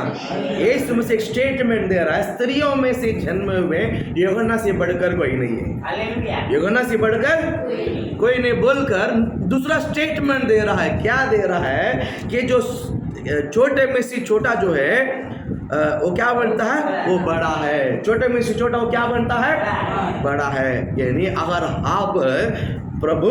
यीशु मुझसे एक स्टेटमेंट दे रहा है, स्त्रियों में से जन्म हुए यूहन्ना से बढ़कर कोई नहीं है। यूहन्ना से बढ़कर कोई नहीं बोलकर दूसरा स्टेटमेंट दे रहा है। क्या दे रहा है? कि जो छोटे में से छोटा जो है वो क्या बनता है? वो बड़ा है। छोटे में से छोटा वो क्या बनता है? बड़ा है। यानी अगर आप प्रभु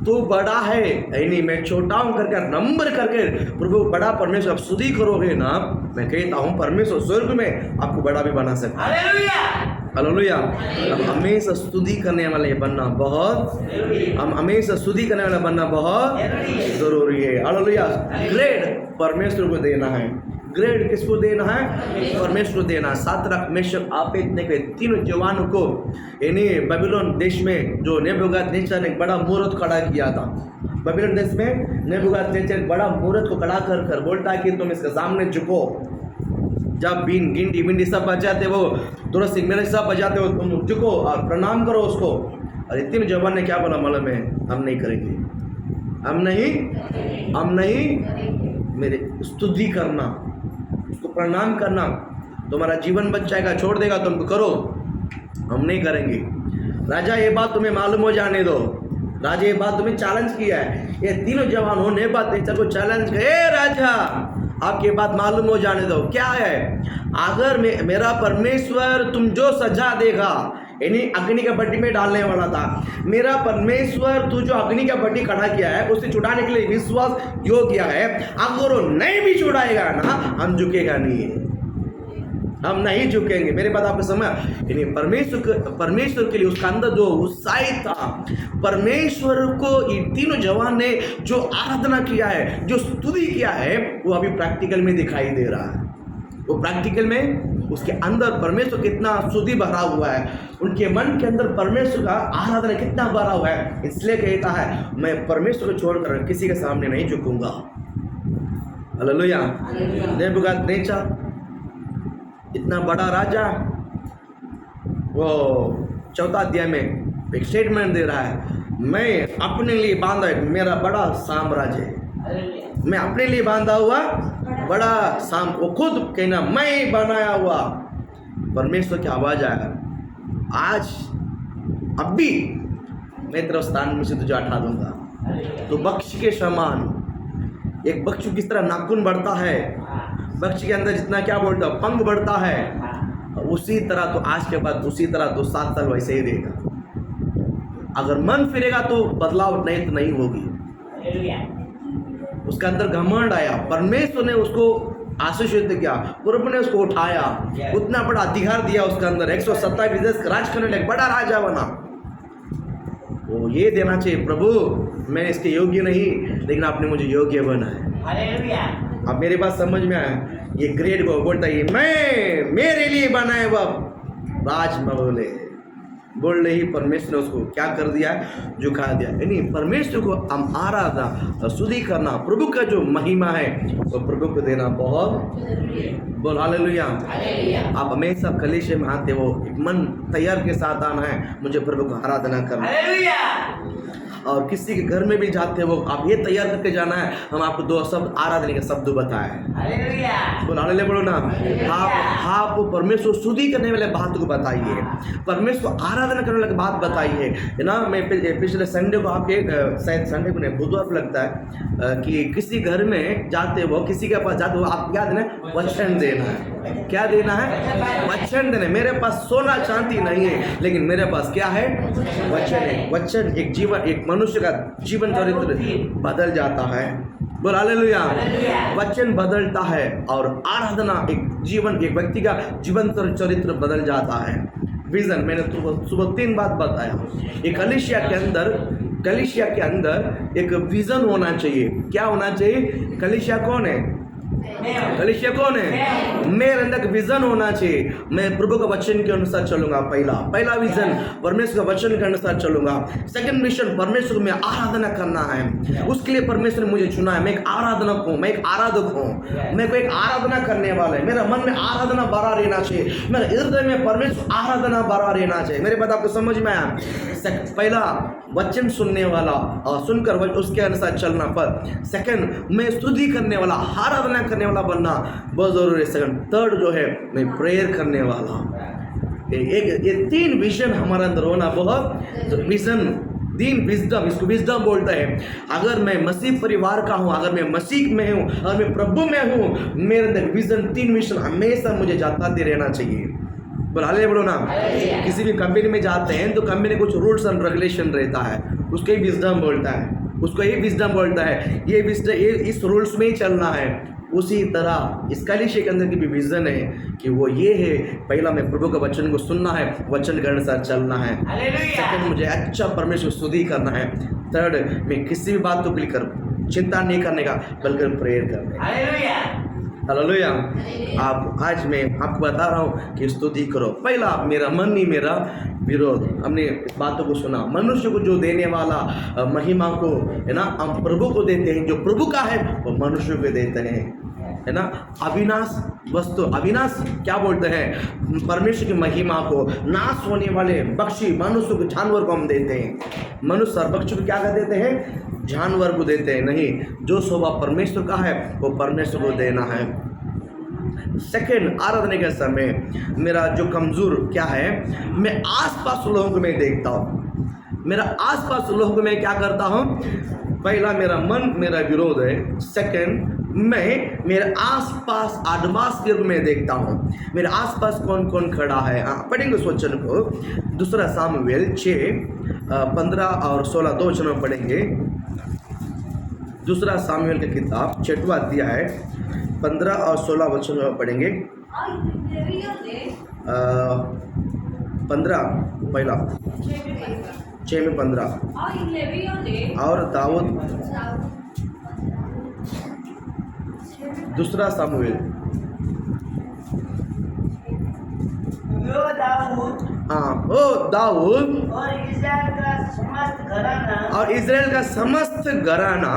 तू बड़ा है, यानी मैं छोटा हूं करके नंबर करके प्रभु बड़ा परमेश्वर आप स्तुति करोगे ना, मैं कहता हूं परमेश्वर स्वर्ग में आपको बड़ा भी बना सकता है। हालेलुया। हम हमेशा स्तुति करने वाले बनना बहुत, हम हमेशा स्तुति करने वाला बनना बहुत जरूरी है। हालेलुया। ग्रेड परमेश्वर को देना है। ग्रेड किसको देना है? परमेश्वर को देना। सातरक मेशक आबेदनेगो के तीनों जवानों को यानी बेबीलोन देश में जो नेबूकदनेस्सर ने एक बड़ा मूर्त खड़ा किया था। बेबीलोन देश में नेबूकदनेस्सर एक बड़ा मूर्त को खड़ा कर बोलता है कि तुम इसके सामने झुको। जब बीन गिंडी बिंडी सब बजाते वो तुरंत मेरे सब बजाते हो, तुम झुको और प्रणाम करो उसको। और तीनों जवान ने क्या बोला मालूम है? हम नहीं करेंगे, हम नहीं मेरे स्तुति करना, उसको प्रणाम करना, तुम्हारा जीवन बच जाएगा, छोड़ देगा तुमको, करो, हम नहीं करेंगे। राजा ये बात तुम्हें मालूम हो जाने दो। राजा ये बात तुम्हें चैलेंज किया है। ये तीनों जवानों ने नेबूकदनेस्सर को चैलेंज किया, ए राजा आपकी बात मालूम हो जाने दो। क्या है? अगर मेरा परमेश्वर तुम जो सजा देगा, यानी अग्नि का भट्टी में डालने वाला था, मेरा परमेश्वर तू जो अग्नि का भट्टी खड़ा किया है उसे छुड़ाने के लिए विश्वास योग्य है। अगर वो नहीं भी छुड़ाएगा ना, हम झुकेगा नहीं, हम नहीं झुकेंगे। मेरे बात आपको समझ? यानी परमेश्वर के लिए उसका अंदर जो उत्साहित था, परमेश्वर को ये तीनों जवान ने जो आराधना किया है, जो स्तुति किया है, वो अभी प्रैक्टिकल में दिखाई दे रहा है। वो प्रैक्टिकल में उसके अंदर परमेश्वर कितना स्तुति भरा हुआ है, उनके मन के अंदर परमेश्वर का आराधना कितना भरा हुआ है। इसलिए कहता है मैं परमेश्वर को छोड़कर किसी के सामने नहीं झुकूंगा। हालेलुया। नेबूकदनेस्सर इतना बड़ा राजा, वो 4 अध्याय में एक स्टेटमेंट दे रहा है, मैं अपने लिए बांधा मेरा बड़ा साम्राज्य है, मैं अपने लिए बांधा हुआ बड़ा वो खुद कहना मैं बनाया हुआ। परमेश्वर की आवाज आएगा, आज अब भी मैं तेरे स्थान में से तुझे हटा दूंगा। तो बख्शी के समान, एक बख्शू किस तरह नाखून बढ़ता है, बख्शी के अंदर जितना क्या बोलता है पंख बढ़ता है, उसी तरह तो आज के बाद उसी तरह तो 7 साल वैसे ही रहेगा। अगर मन फिरेगा तो बदलाव नहीं तो नहीं होगी। उसके अंदर घमंड आया, परमेश्वर ने उसको आशीषित किया, प्रभु ने उसको उठाया, उतना बड़ा अधिकार दिया उसके अंदर, 127 देश राज करने लगे, बड़ा राजा बना। वो ये देना चाहिए, प्रभु मैं इसके योग्य नहीं, लेकिन आपने मुझे योग्य बनाया। अब मेरे बात समझ में आया? ये ग्रेड को बोलता है मैं मेरे लिए बनाए हुआ राजमहल है। बोल ही परमेश्वर ने उसको क्या कर दिया? झुका दिया। यानी परमेश्वर को हम आराधना स्तुति करना, प्रभु का जो महिमा है वो प्रभु को देना बहुत बोल। हालेलुया। आप हमेशा कलीसिया में आते हो, एक मन तैयार के साथ आना है, मुझे प्रभु को आराधना करना। और किसी के घर में भी जाते हो आप ये तैयार करके जाना है, हम आपको 2 शब्द आराधना के शब्द बताए। हालेलुया बोलो ना। आप परमेश्वर स्तुति करने वाले बात को बताइए, परमेश्वर आराधना करने वाले बात बताइए, है ना। मैं पिछले संडे को आपके शायद संडे को नहीं बुधवार को लगता है कि किसी घर में जाते हो, किसी के पास जाते हो, आप क्या देना है? वचन देना है। क्या देना है? वचन देना है। मेरे पास सोना चांदी नहीं है, लेकिन मेरे पास क्या है? वचन है। वचन एक जीवन, एक मनुष्य का जीवन चरित्र बदल जाता है। बोल हालेलुया। वचन बदलता है और आराधना एक जीवन, एक व्यक्ति का जीवन चरित्र बदल जाता है। विजन मैंने सुबह 3 बात बताया। एक कलीसिया के अंदर एक विजन होना चाहिए। क्या होना चाहिए? कलीसिया कौन है? कलीसिया कौन है? मेरे अंदर विजन होना चाहिए। मैं प्रभु का वचन के अनुसार चलूंगा। पहला विजन परमेश्वर का वचन के अनुसार चलूंगा। सेकंड मिशन परमेश्वर को मैं आराधना करना है, उसके लिए परमेश्वर ने मुझे चुना है। मैं एक आराधक हूँ, मैं एक आराधक हूँ, मैं कोई एक आराधना करने वाला है। मेरा मन में आराधना भरा रहना चाहिए, मेरे हृदय में परमेश्वर आराधना भरा रहना चाहिए। मेरे बात आपको समझ में आया? पहला वचन सुनने वाला और सुनकर उसके अनुसार चलना। पर सेकंड मैं स्तुति करने वाला, आराधना करने वाला बनना बहुत जरूरी है। सेकंड थर्ड जो है मैं प्रेयर करने वाला। ये 3 विजन हमारे अंदर होना बहुत विजन, 3 विजडम, इसको विजडम बोलता है। अगर मैं मसीह परिवार का हूँ, अगर मैं मसीह में हूँ, अगर मैं प्रभु में हूँ, मेरे अंदर विजन 3 विजन हमेशा मुझे जताते रहना चाहिए। बोलो ना। किसी भी कंपनी में जाते हैं तो कंपनी कुछ रूल्स एंड रेगुलेशन रहता है, उसको ही विजडम बोलता है, उसको ये विजडम बोलता है। ये इस रूल्स में ही चलना है। उसी तरह इस कलीसिया के अंदर की भी विजन है कि वो ये है, पहला मैं प्रभु का वचन को सुनना है, वचन के अनुसार चलना है। सेकंड मुझे अच्छा परमेश्वर स्तुति करना है। थर्ड मैं किसी भी बात को लेकर चिंता नहीं करने का, बल्कि प्रेयर करने। हालेलुया। आप आज मैं आपको बता रहा हूँ कि स्तुति करो। पहला मेरा मन ही मेरा विरोध। हमने इस बातों को सुना। मनुष्य को जो देने वाला महिमा को, है ना, हम प्रभु को देते हैं। जो प्रभु का है वो मनुष्य को देते हैं, है ना। अविनाश वस्तु, अविनाश क्या बोलते हैं? परमेश्वर की महिमा को नाश होने वाले पक्षी, मनुष्य को, जानवर को हम देते हैं। मनुष्य और पक्षी को क्या कर देते हैं? जानवर को देते हैं। नहीं, जो शोभा परमेश्वर का है वो परमेश्वर को देना है। सेकंड आराधना के समय मेरा जो कमजोर क्या है, मैं आसपास लोगों को मैं देखता हूँ। मेरा आसपास लोगों को मैं क्या करता हूँ? पहला मेरा मन मेरा विरोध है। सेकंड मैं मेरे आसपास एटमॉस्फेयर में देखता हूँ, मेरे आसपास कौन कौन खड़ा है। पढ़ेंगे उस वचन को। दूसरा सामुएल 6:15 और 16 2 वचनों में पढ़ेंगे। दूसरा सामुएल की किताब 6वां अध्याय 15 और 16 वचनों में पढ़ेंगे। 15 पहला 6 में 15 और दाऊद। दूसरा सामुएल दाऊद और इज़राइल का समस्त घराना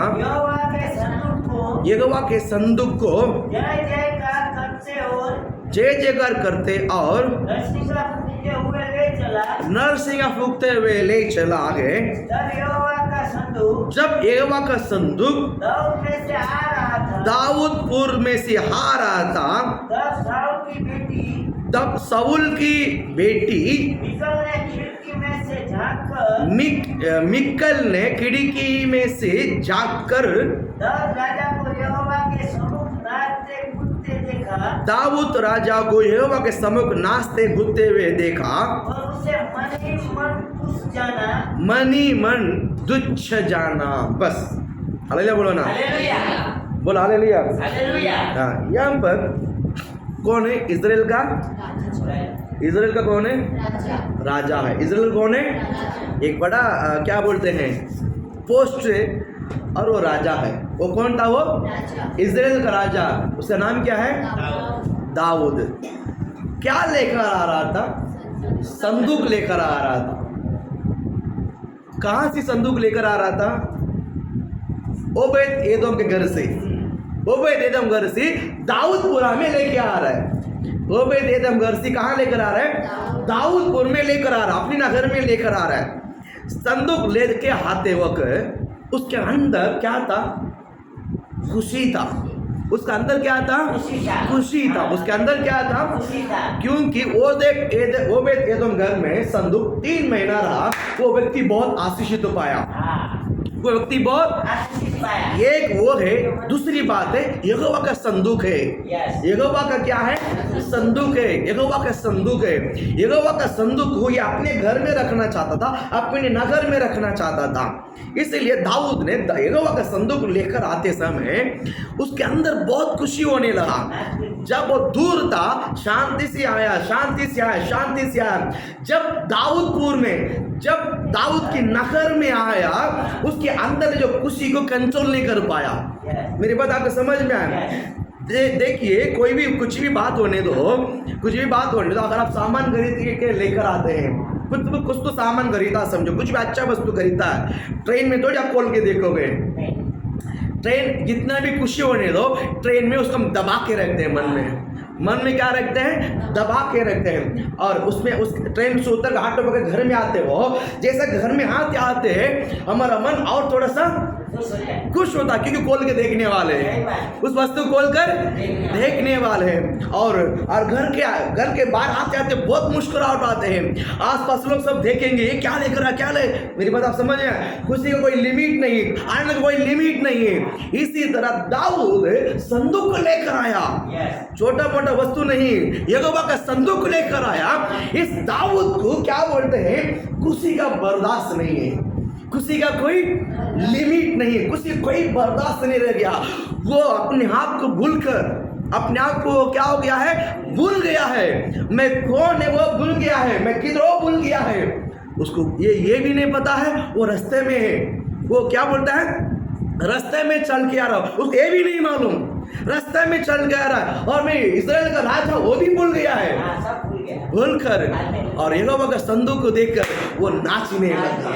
यहोवा के संदूक को जय जयकार करते और नरसिंगा फूकते हुए ले चला गए। जब यहोवा का संदूक दाऊदपुर में से आ रहा था, तब शाऊल की बेटी मिकल ने खिड़की में से झांककर दाऊद राजा को यहोवा के सम्मुख नाचते कूदते हुए देखा और उसे मन ही मन तुच्छ जाना। बस हालेलुया बोलो ना। बोलो हालेलुया। यहाँ पर कौन है? इज़राइल का कौन है? राजा है। इज़राइल कौन है? एक बड़ा क्या बोलते हैं पोस्ट है और वो राजा है। वो कौन था? वो इज़राइल का राजा। उसका नाम क्या है? दाऊद। क्या लेकर आ रहा था? संदूक लेकर आ रहा था। कहाँ से संदूक लेकर आ रहा था? ओबेद एदोम के घर से। ओबेद एदोम घर से दाऊदपुरा में लेके आ रहा है। ओबेद एदोम घर से कहाँ लेकर आ रहा है? दाऊदपुर में लेकर आ रहा है, अपने नगर में लेकर आ रहा है। संदूक लेके आते वक्त उसके अंदर क्या था? खुशी था। उसका अंदर क्या था? खुशी था। उसके अंदर क्या था? क्योंकि ओबेद एदोम घर में संदूक 3 महीना रहा। वो व्यक्ति बहुत आशीषित पाया। वो व्यक्ति बहुत एक वो है। दूसरी बात है यहोवा का संदूक है। यहोवा का क्या है? संदूक है। यहोवा का संदूक है। यहोवा का संदूक वो ये अपने घर में रखना चाहता था, अपने नगर में रखना चाहता था। इसलिए दाऊद ने यहोवा का संदूक लेकर आते समय उसके अंदर बहुत खुशी होने लगा। जब वो दूर था शांति से आया, शांति से आया, शांति से आया। जब दाऊदपुर में, जब दाऊद के नगर में आया, उसके अंदर जो खुशी को कंट्रोल नहीं कर पाया। मेरी बात आपको समझ में आया? देखिए कोई भी कुछ भी बात होने दो, कुछ भी बात होने दो। अगर आप सामान खरीद के लेकर आते हैं, कुछ तो सामान खरीदा समझो, कुछ भी अच्छा वस्तु खरीदता है, ट्रेन में थोड़ी आप खोल के देखोगे। ट्रेन जितना भी खुशी होने दो, ट्रेन में उसको दबा के रखते हैं। मन में क्या रखते हैं? दबा के रखते हैं। और उसमें उस ट्रेन से उतर हाथ पकड़ घर में आते हो, जैसा घर में आते हैं हमारा मन और थोड़ा सा खुश होता, क्योंकि खोल के देखने वाले हैं, उस वस्तु खोल कर देखने वाले हैं। और घर के बाहर आते बहुत मुस्कुराहट आते हैं। आसपास लोग सब देखेंगे ये क्या लेकर क्या ले। मेरी बात आप समझ रहे? खुशी का कोई लिमिट नहीं, आनंद का कोई लिमिट नहीं है। इसी तरह दाऊद संदूक लेकर आया, छोटा मोटा वस्तु नहीं, यहोवा का संदूक लेकर आया। इस दाऊद को क्या बोलते हैं? खुशी का बर्दाश्त नहीं है। खुशी का कोई लिमिट नहीं है। खुशी कोई बर्दाश्त नहीं रह गया। वो अपने आप को भूलकर, अपने आप को क्या हो गया है? भूल गया है। मैं कौन है वो भूल गया है, मैं किधर भूल गया है। उसको ये भी नहीं पता है वो रास्ते में है। वो क्या बोलता है? रास्ते में चल के आ रहा हूं, उसको ये भी नहीं मालूम रास्ते में चल के आ रहा है। और मैं इस्राएल का राजा वो भी भूल गया है, भूल कर। और यहोवा का संदूक को देखकर वो नाचने लगा।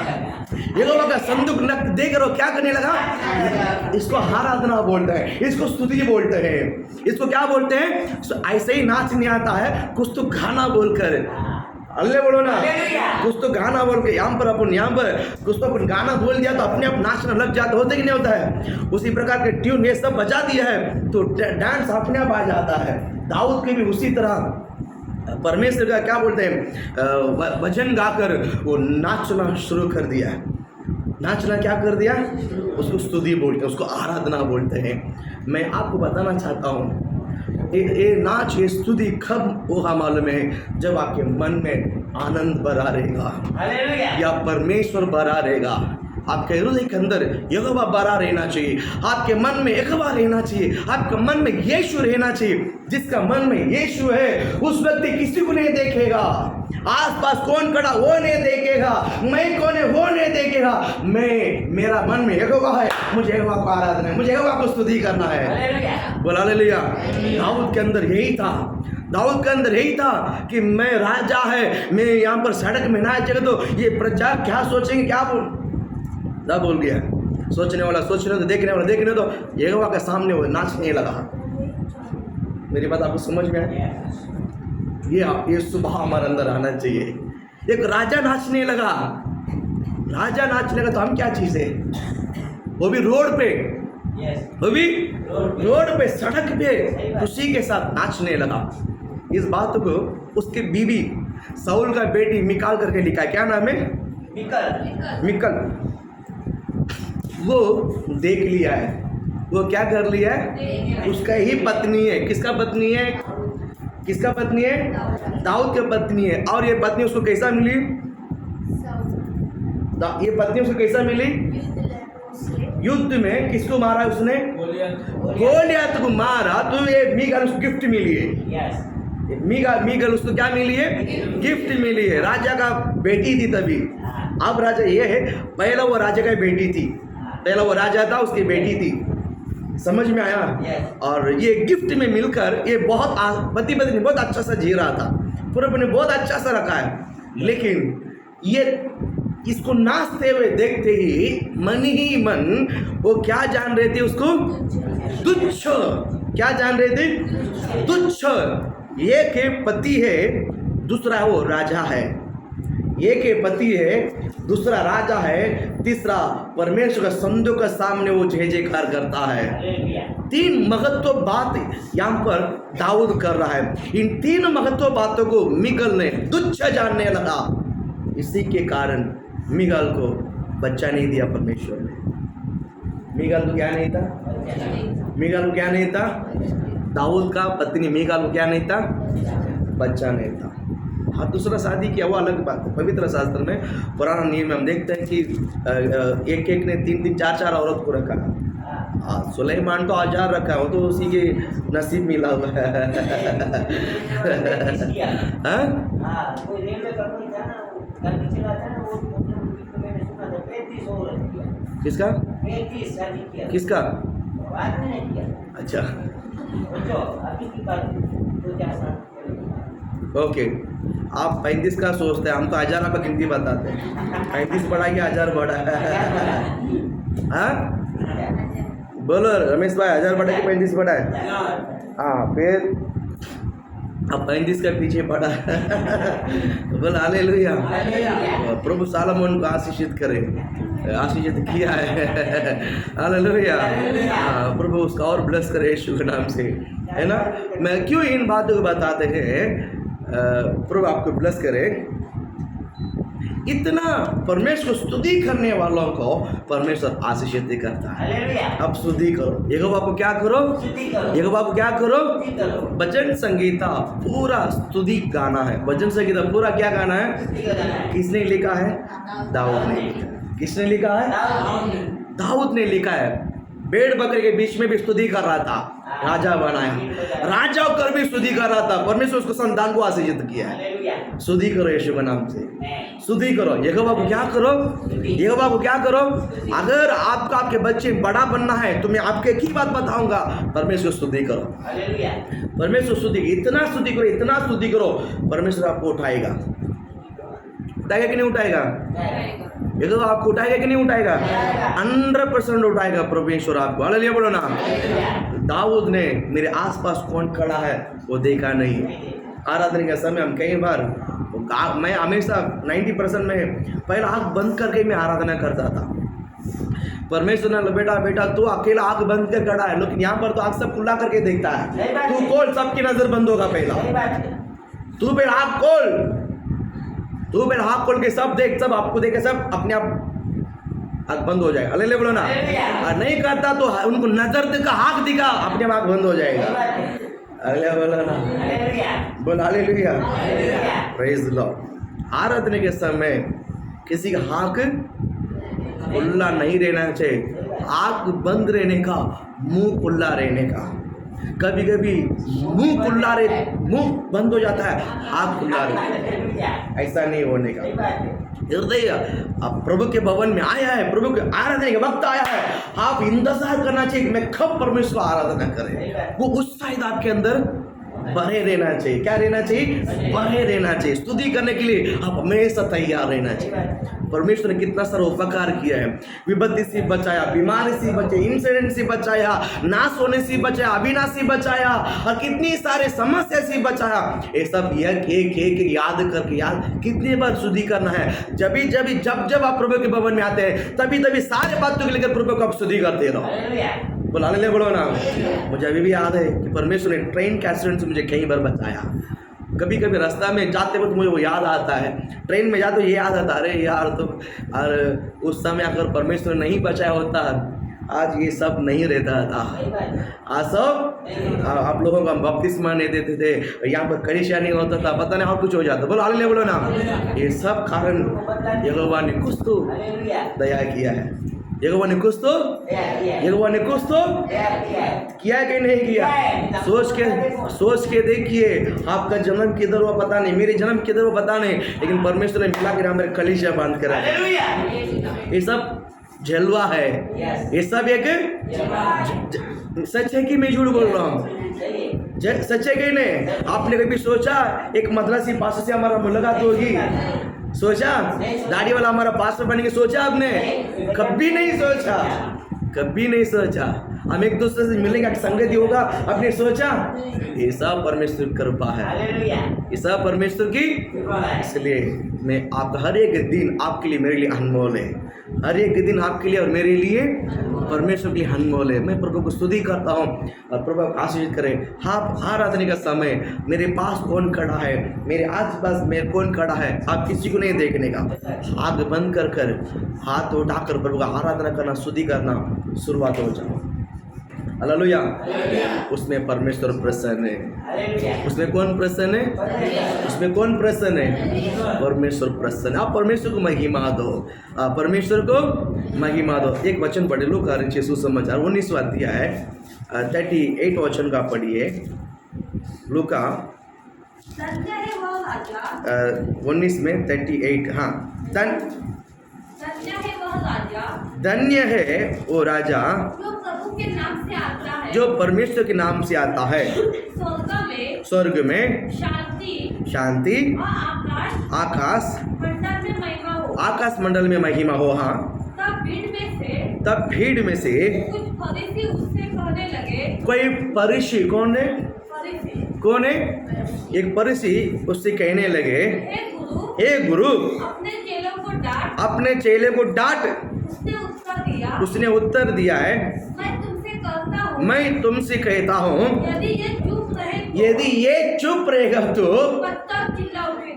यहोवा का संदूक देख कर क्या करने लगा? इसको आराधना बोलते हैं, इसको स्तुति बोलते हैं, इसको क्या बोलते हैं? ऐसे ही नाचने आता है, कुछ तो गाना बोलकर। अल्ले बोलो ना, कुछ तो गाना बोल के यहाँ पर कुछ तो अपन गाना बोल दिया तो अपने आप नाचना लग जाता, होता कि नहीं होता है? उसी प्रकार के ट्यून ये सब बजा दिया है तो डांस अपने आप आ जाता है। दाऊद के भी उसी तरह परमेश्वर का क्या बोलते हैं? भजन गाकर वो नाचना शुरू कर दिया है। नाचना क्या कर दिया? उसको स्तुति बोलते हैं, उसको आराधना बोलते हैं। मैं आपको बताना चाहता हूँ ये नाच, ये स्तुति कब होगा मालूम है? जब आपके मन में आनंद भरा रहेगा या परमेश्वर भरा रहेगा। आपके हृदय के अंदर यहोवा भरा रहना चाहिए, आपके मन में यहोवा रहना चाहिए, आपके मन में यीशु रहना चाहिए। जिसका मन में यीशु है उस व्यक्ति किसी को नहीं देखेगा, आसपास कौन खड़ा वो नहीं देखेगा, मैं कौन है वो नहीं देखेगा। मेरा मन में यहोवा है, मुझे यहोवा को आराधना है, मुझे यहोवा को स्तुति करना है। बोला हालेलुया। दाऊद के अंदर यही था, दाऊद के अंदर यही था कि मैं राजा है, मैं यहाँ पर सड़क में ना चले तो ये प्रजा क्या सोचेंगे, क्या बोल गया। सोचने वाला सोचने तो, देखने वाला देखने तो, यहोवा के सामने वो नाचने लगा। मेरी बात आपको समझ में आई? ये सुबह हमारे अंदर आना चाहिए। एक राजा नाचने लगा, राजा नाचने लगा तो हम क्या चीज़ है? वो भी रोड पे, वो भी रोड पे, सड़क पे खुशी के साथ नाचने लगा। इस बात को उसके बीवी साउल का बेटी मिकाल करके लिखा है। क्या नाम है? मिकल। वो देख लिया है, वो क्या कर लिया है? उसका ही पत्नी है। किसका पत्नी है? किसका पत्नी है? दाऊद की पत्नी है। और ये पत्नी उसको कैसा मिली? ये पत्नी उसको कैसा मिली? युद्ध में किसको मारा उसने? गोलियत को मारा तो ये मीकल उसको गिफ्ट मिली है। मीकल उसको क्या मिली है? गिफ्ट मिली है। राजा का बेटी थी तभी। अब राजा ये है, पहला वो राजा का बेटी थी, पहला वो राजा था उसकी बेटी थी। समझ में आया? और ये गिफ्ट में मिलकर ये बहुत पति पत्नी बहुत अच्छा सा जी रहा था, पूरे ने बहुत अच्छा सा रखा है। लेकिन ये इसको नाचते हुए देखते ही मन वो क्या जान रहे थे? उसको तुच्छ। क्या जान रहे थे? तुच्छ। एक है पति है, दूसरा वो राजा है। एक है पति है, दूसरा राजा है, तीसरा परमेश्वर का संतों के सामने वो जय जयकार करता है। 3 महत्व बात यहाँ पर दाऊद कर रहा है। इन 3 महत्व बातों को मिकल ने तुच्छ जानने लगा। इसी के कारण मिकल को बच्चा नहीं दिया परमेश्वर ने। मिकल को क्या नहीं था? मिकल को क्या नहीं था? दाऊद का पत्नी मिकल को क्या नहीं था? बच्चा नहीं था। हाँ, दूसरा शादी किया वो अलग बात है। पवित्र शास्त्र में पुराना नियम में हम देखते हैं कि एक एक ने 3-3 4-4 औरत को रखा। सुलेमान तो 1000 रखा है, वो तो उसी के नसीब मिला हुआ है। किसका? किसका? अच्छा, ओके। आप 35 का सोचते हैं, हम तो 1000 का गिनती बताते हैं। 35 बड़ा कि 1000 बड़ा है? हाँ, बोलो रमेश भाई, 1000 बड़ा कि 35 बड़ा है? हाँ, फिर अब 35 का पीछे पड़ा है। बोलो हालेलुया। प्रभु सालोमन को आशीषित करे, आशीषित किया है। हालेलुया। प्रभु उसका और ब्लेस करे यीशु के नाम से, है ना। मैं क्यों इन बातों को बताते हैं? प्रभु आपको ब्लेस करे। इतना परमेश्वर स्तुति करने वालों को परमेश्वर आशीषित करता है। अब स्तुति करो, यहोवा को क्या करो? यहोवा को क्या करो? भजन संगीता पूरा स्तुति गाना है। भजन संगीता पूरा क्या गाना है? किसने लिखा है? दाऊद ने लिखा। किसने लिखा है? दाऊद ने लिखा है। भेड़ बकरे के बीच में भी स्तुति कर रहा था, राजा बनाया, राजा होकर भी स्तुति कर रहा था। परमेश्वर उसको संतान को आशीषित किया है। स्तुति करो यीशु के नाम से, स्तुति करो। यहोवा को क्या करो? यहोवा को क्या करो? अगर आपका आपके बच्चे बड़ा बनना है तो मैं आपके एक ही बात बताऊंगा, परमेश्वर स्तुति करो। परमेश्वर स्तुति, इतना स्तुति करो, इतना स्तुति करो, परमेश्वर आपको उठाएगा। उठाएगा कि नहीं उठाएगा? ये तो आपको उठाएगा कि नहीं उठाएगा? 100% उठाएगा परमेश्वर आपको। हालेलुया बोलो ना। दाऊद ने मेरे आसपास कौन खड़ा है वो देखा नहीं। आराधना के समय हम कई बार, मैं हमेशा 90% में पहले आँख बंद करके मैं आराधना करता था। परमेश्वर ने बेटा बेटा तू अकेला आँख बंद कर खड़ा है, लेकिन यहाँ पर तो आँख सब खुला करके देखता है। तू खोल, सबकी नजर बंद होगा। पहला तू पहले आँख खोल, तू पहले आँख खोल के सब देख, सब आपको देखे, सब अपने आप आँख बंद हो जाएगा। हालेलुया बोलो ना। और नहीं करता तो उनको नजर दिखा, आँख दिखा, अपने आप आँख बंद हो जाएगा। हालेलुया बोलो ना। बोल हालेलुया, प्रेज लॉर्ड। आराधना के समय किसी का आँख खुला नहीं रहना चाहिए। आँख बंद रहने का, मुंह खुला रहने का। कभी कभी मुंह बंद हो जाता है, आँख खुला रहता, ऐसा नहीं होने का। हृदय अब प्रभु के भवन में आया है, प्रभु के आराधना के वक्त आया है, आप इंतजार करना चाहिए मैं कब परमेश्वर आराधना करें। वो उत्साहित आपके अंदर बने रहना चाहिए। क्या रहना चाहिए? बने रहना चाहिए। स्तुति करने के लिए आप हमेशा तैयार रहना चाहिए। परमेश्वर ने कितना सारा उपकार किया है। विपत्ति से बचाया, बीमारी से बचाया, इंसिडेंट से बचाया, नाश होने से बचाया, अविनाशी बचाया, और कितनी सारे समस्या से बचाया। ये सब एक याद करके, याद कितनी बार स्तुति करना है। जब आप प्रभु के भवन में आते हैं तभी सारे बातों को लेकर प्रभु को आप स्तुति करते रहो। बोलाने बोलो ना। मुझे अभी भी याद है कि परमेश्वर ने ट्रेन के एक्सीडेंट से मुझे कई बार बचाया। कभी कभी रास्ता में जाते वक्त मुझे वो याद आता है, ट्रेन में जाते ये याद आता, अरे यार तो, और उस समय अगर परमेश्वर नहीं बचाया होता आज ये सब नहीं रहता था। आज सब आप लोगों को हम बपतिस्मा नहीं देते थे, यहाँ पर कलीसिया नहीं होता था, पता नहीं और कुछ हो जाता। बोलो हालेलुया बोलो ना। ये सब कारण यहोवा ने कुछ तो दया किया है। यहोवा ने कुछ तो किया कि नहीं किया? सोच के देखिए। आपका जन्म किधर हुआ पता नहीं, मेरे जन्म किधर हुआ पता नहीं, लेकिन परमेश्वर ने मिला कर हमारे कलीसिया बांध कर। ये सब जलवा है, ये सब एक सच है कि मैं झूठ बोल रहा हूँ? सच है कि नहीं? आपने कभी सोचा एक मद्रासी पास से हमारा मुलाकात होगी? सोचा दाढ़ी वाला हमारा पास में बनेंगे? सोचा आपने? कभी नहीं सोचा, कभी नहीं सोचा। हम एक दूसरे से मिलेंगे, संगति होगा। आपने सोचा ये सब परमेश्वर की कृपा है, ये सब परमेश्वर की। इसलिए मैं आपका हर एक दिन आपके लिए, मेरे लिए अनमोल है। हर एक दिन आपके लिए और मेरे लिए परमेश्वर के लिए अनमोल है। मैं प्रभु को स्तुति करता हूँ और प्रभु आपको आशीर्वाद करे। आप आराधने का समय, मेरे पास कौन खड़ा है, मेरे आस पास में कौन खड़ा है, आप किसी को नहीं देखने का। आग बंद कर कर हाथ उठाकर प्रभु का आराधना करना, स्तुति करना शुरुआत हो जाओ। हालेलुया। उसमें परमेश्वर प्रसन्न है। उसमें कौन प्रसन्न है? उसमें कौन प्रसन्न है? परमेश्वर प्रसन्न। आप परमेश्वर को महिमा दो, परमेश्वर को महिमा दो। एक वचन पढ़े लो, कार्य सुसमाचार 19वां अध्याय है, 38 वचन का पढ़िए। लूका 19 में 38। हाँ, धन्य है वो राजा जो प्रभु के नाम से आता है, जो परमेश्वर के नाम से आता है। स्वर्ग में शांति और आकाश मंडल में महिमा हो। हाँ। तब भीड़ में से कुछ फरीसी उससे कहने लगे। कोई फरीसी, कौन है? फरीसी कौन है? एक फरीसी उससे कहने लगे, हे गुरु, अपने चेलों को डांट। अपने चेले को डांट। उसने उत्तर दिया है, मैं तुमसे कहता हूँ यदि ये चुप रहेगा तो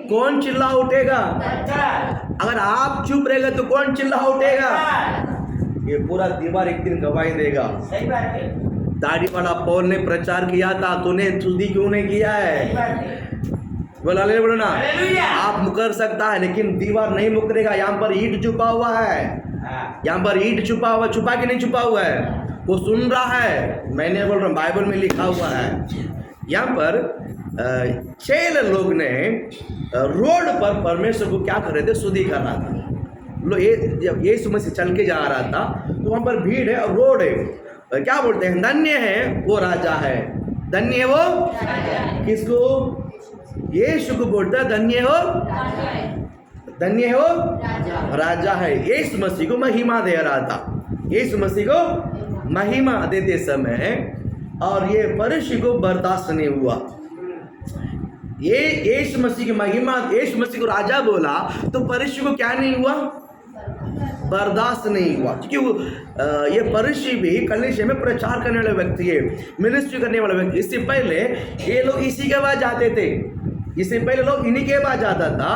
कौन चिल्ला उठेगा? अगर आप चुप रहेगा तो कौन चिल्ला उठेगा? ये पूरा दीवार एक दिन गवाही देगा। दाढ़ी वाला पौल ने प्रचार किया था, तूने स्तुति क्यों नहीं किया है? बोला ले बोलो ना। आप मुकर सकता है लेकिन दीवार नहीं मुकरेगा। यहाँ पर ईंट छुपा हुआ है, यहाँ पर ईंट छुपा हुआ, छुपा के नहीं छुपा हुआ है, वो सुन रहा है। मैंने बोल रहा हूँ, बाइबल में लिखा हुआ है। यहाँ पर चेले लोग ने रोड पर परमेश्वर को क्या कर रहे थे? स्तुति कर रहा था। जब यीशु मसीह चल के जा रहा था तो वहाँ पर भीड़ है और रोड है। क्या बोलते हैं? धन्य है वो राजा है। धन्य है वो किसको? यीशु को बोलता है धन्य हो, धन्य हो राजा है। यीशु मसीह को महिमा दे रहा था, यीशु मसीह को महिमा देते समय, और ये फरीसी को बर्दाश्त नहीं हुआ। ये यीशु मसीह की महिमा, यीशु मसीह को राजा बोला तो फरीसी को क्या नहीं हुआ? बर्दाश्त नहीं हुआ। क्योंकि ये फरीसी भी कलीसिया में प्रचार करने वाले व्यक्ति है, मिनिस्ट्री करने वाले व्यक्ति। इससे पहले ये लोग इसी के बाद जाते थे, इससे पहले लोग इन्हीं के बाद जाता था।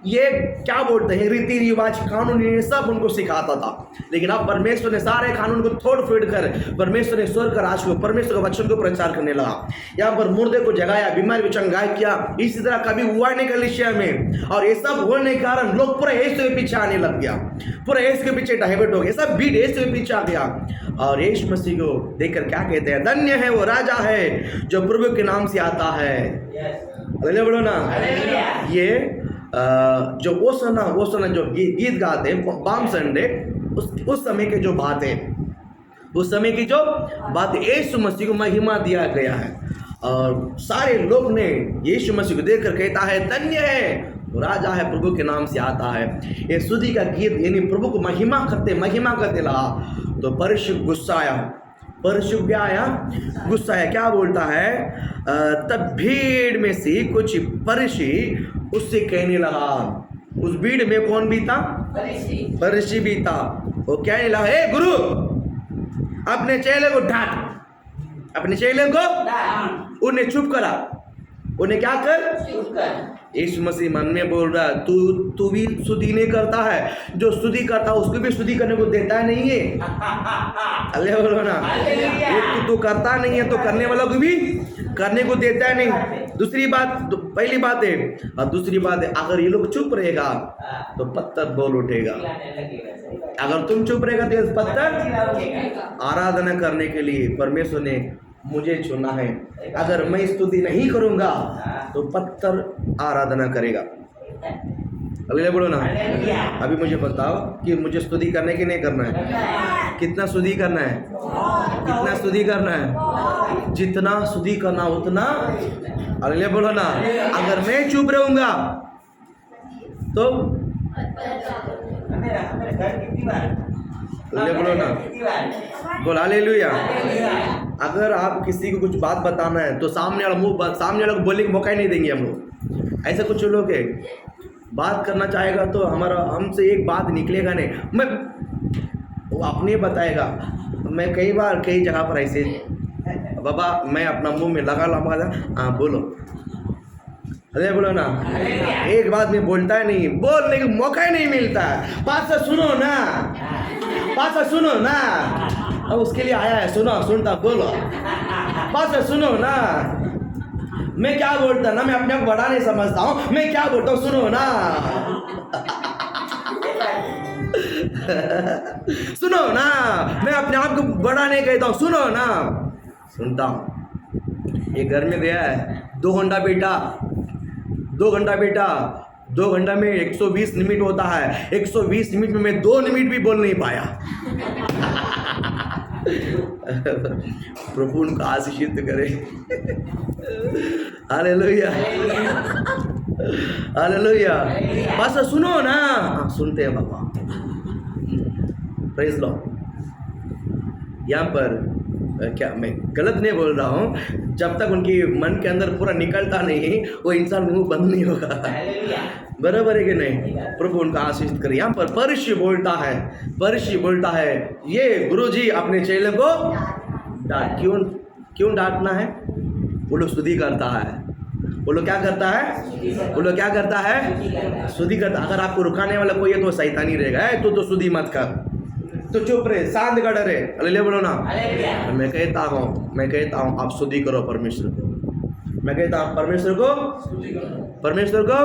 ये क्या बोलते हैं, रीति रिवाज, कानून, ये सब उनको सिखाता था। लेकिन अब परमेश्वर ने सारे कानून को तोड़ फोड़ कर परमेश्वर ने स्वर्ग का राज को, परमेश्वर के वचन को प्रचार करने लगा। यहाँ पर मुर्दे को जगाया, बीमारी को चंगाई किया। इसी तरह कभी हुआ नहीं कलीसिया में। और ये सब होने के कारण लोग पूरा यीशु के पीछे आने लग गया, पूरा यीशु के पीछे डाइवर्ट हो गया, सब भीड़ यीशु के पीछे आ गया। और यीशु मसीह को देखकर क्या कहते हैं? धन्य है वो राजा है जो प्रभु के नाम से आता है। बोलो ना। ये जो ओसना जो गीत गाते हैं पाम संडे, उस समय के जो बात है, उस समय की जो बात, यीशु मसीह को महिमा दिया गया है। और सारे लोग ने यीशु मसीह को देखकर कहता है धन्य है राजा है, प्रभु के नाम से आता है। ये स्तुति का गीत, यानी प्रभु को महिमा करते रहा। तो फरीसी गुस्सा आया, फरीसी क्या आया? गुस्सा आया। क्या बोलता है? तब भीड़ में से कुछ फरीसी उससे कहने लगा। उस भीड़ में कौन भी था? फरीसी भी था। वो कहने लगा, हे गुरु, अपने चेले को डांट, अपने चेले को। उन्हें चुप करा। उन्हें क्या कर? यीशु मसीह मन में बोल रहा है, तू भी स्तुति नहीं करता है, जो स्तुति करता है उसको भी स्तुति करने को देता है नहीं है। अल्लाह बोलो ना। तू करता नहीं है तो करने वाला को भी करने को देता है नहीं। दूसरी बात, पहली बात है, और दूसरी बात है, अगर ये लोग चुप रहेगा तो पत्थर बोल उठेगा। अगर तुम चुप रहेगा तो पत्थर। आराधना करने के लिए परमेश्वर ने मुझे चुना है। अगर मैं स्तुति नहीं करूंगा तो पत्थर आराधना करेगा। अल्लाह बोलो ना। अभी मुझे बताओ कि मुझे स्तुति करने की नहीं करना है? कितना स्तुति करना है? कितना स्तुति करना है? जितना स्तुति करना उतना। अल्लाह बोलो ना। अगर मैं चुप रहूंगा तो ले बोलो ना, बोल हालेलुया। अगर आप किसी को कुछ बात बताना है तो सामने वाला को बोलने का मौका ही नहीं देंगे हम लोग। ऐसा कुछ लोग है, बात करना चाहेगा तो हमसे एक बात निकलेगा नहीं, वो अपने बताएगा। मैं कई बार कई जगह पर ऐसे बाबा मैं अपना मुंह में लगा हाँ बोलो, अरे बोलो ना, एक बात में बोलता है नहीं, बोलने का मौका ही नहीं मिलता है। बात से सुनो ना, अब उसके लिए आया है, सुनता बोलो, बात से सुनो ना। मैं क्या बोलता ना, मैं अपने आप को बड़ा नहीं समझता हूँ, मैं क्या बोलता हूँ सुनो ना। सुनो ना, मैं अपने आप को बड़ा नहीं कहता हूँ, सुनो ना। सुनता हूँ। ये घर में गया है, 2 घंटा बेटा 2 घंटा में 120 मिनट होता है, 120 मिनट में मैं 2 मिनट भी बोल नहीं पाया। प्रभु उनको आशीषित करे। Hallelujah, hallelujah. बस सुनो ना, सुनते हैं बाबा। Praise Lord. यहाँ पर क्या मैं गलत नहीं बोल रहा हूँ, जब तक उनकी मन के अंदर पूरा निकलता नहीं वो इंसान मुंह बंद नहीं होगा। बराबर है कि नहीं? प्रभु उनका आशीष करे। यहाँ पर परशी बोलता है ये गुरुजी अपने चेले को डांट, क्यों डांटना है? वो लोग स्तुति करता है, वो लोग क्या करता है? स्तुति करता। अगर आपको रुकाने वाला कोई है तो शैतानी रहेगा, तो स्तुति मत कर, तो चुप रहे, शांत का डरे। अले बोलो ना। मैं कहता हूँ आप स्तुति करो परमेश्वर को। मैं कहता हूँ परमेश्वर को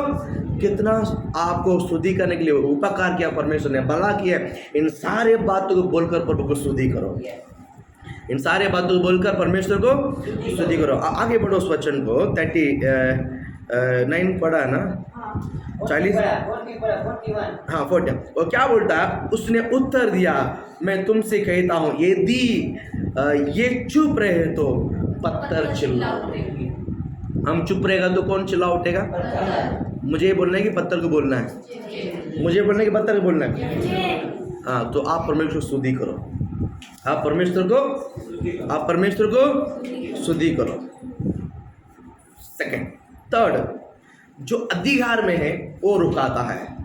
कितना आपको स्तुति करने के लिए उपकार किया परमेश्वर ने, भला किया। इन सारे बातों को बोलकर प्रभु को स्तुति करो, इन सारे बातों को बोलकर परमेश्वर को स्तुति करो। आगे बढ़ो उस वचन को। 39 पढ़ा है ना, 40 हाँ 40। और क्या बोलता है? उसने उत्तर दिया, मैं तुमसे कहता हूँ यदि ये चुप रहे तो पत्थर चिल्ला उठेंगे। हम चुप रहेगा तो कौन चिल्ला उठेगा? मुझे बोलना है कि पत्थर को बोलना है? मुझे बोलना है कि पत्थर को बोलना है? हाँ, तो आप परमेश्वर को स्तुति करो, आप परमेश्वर को स्तुति करो। सेकंड, थर्ड, जो अधिकार में है वो रुकाता है।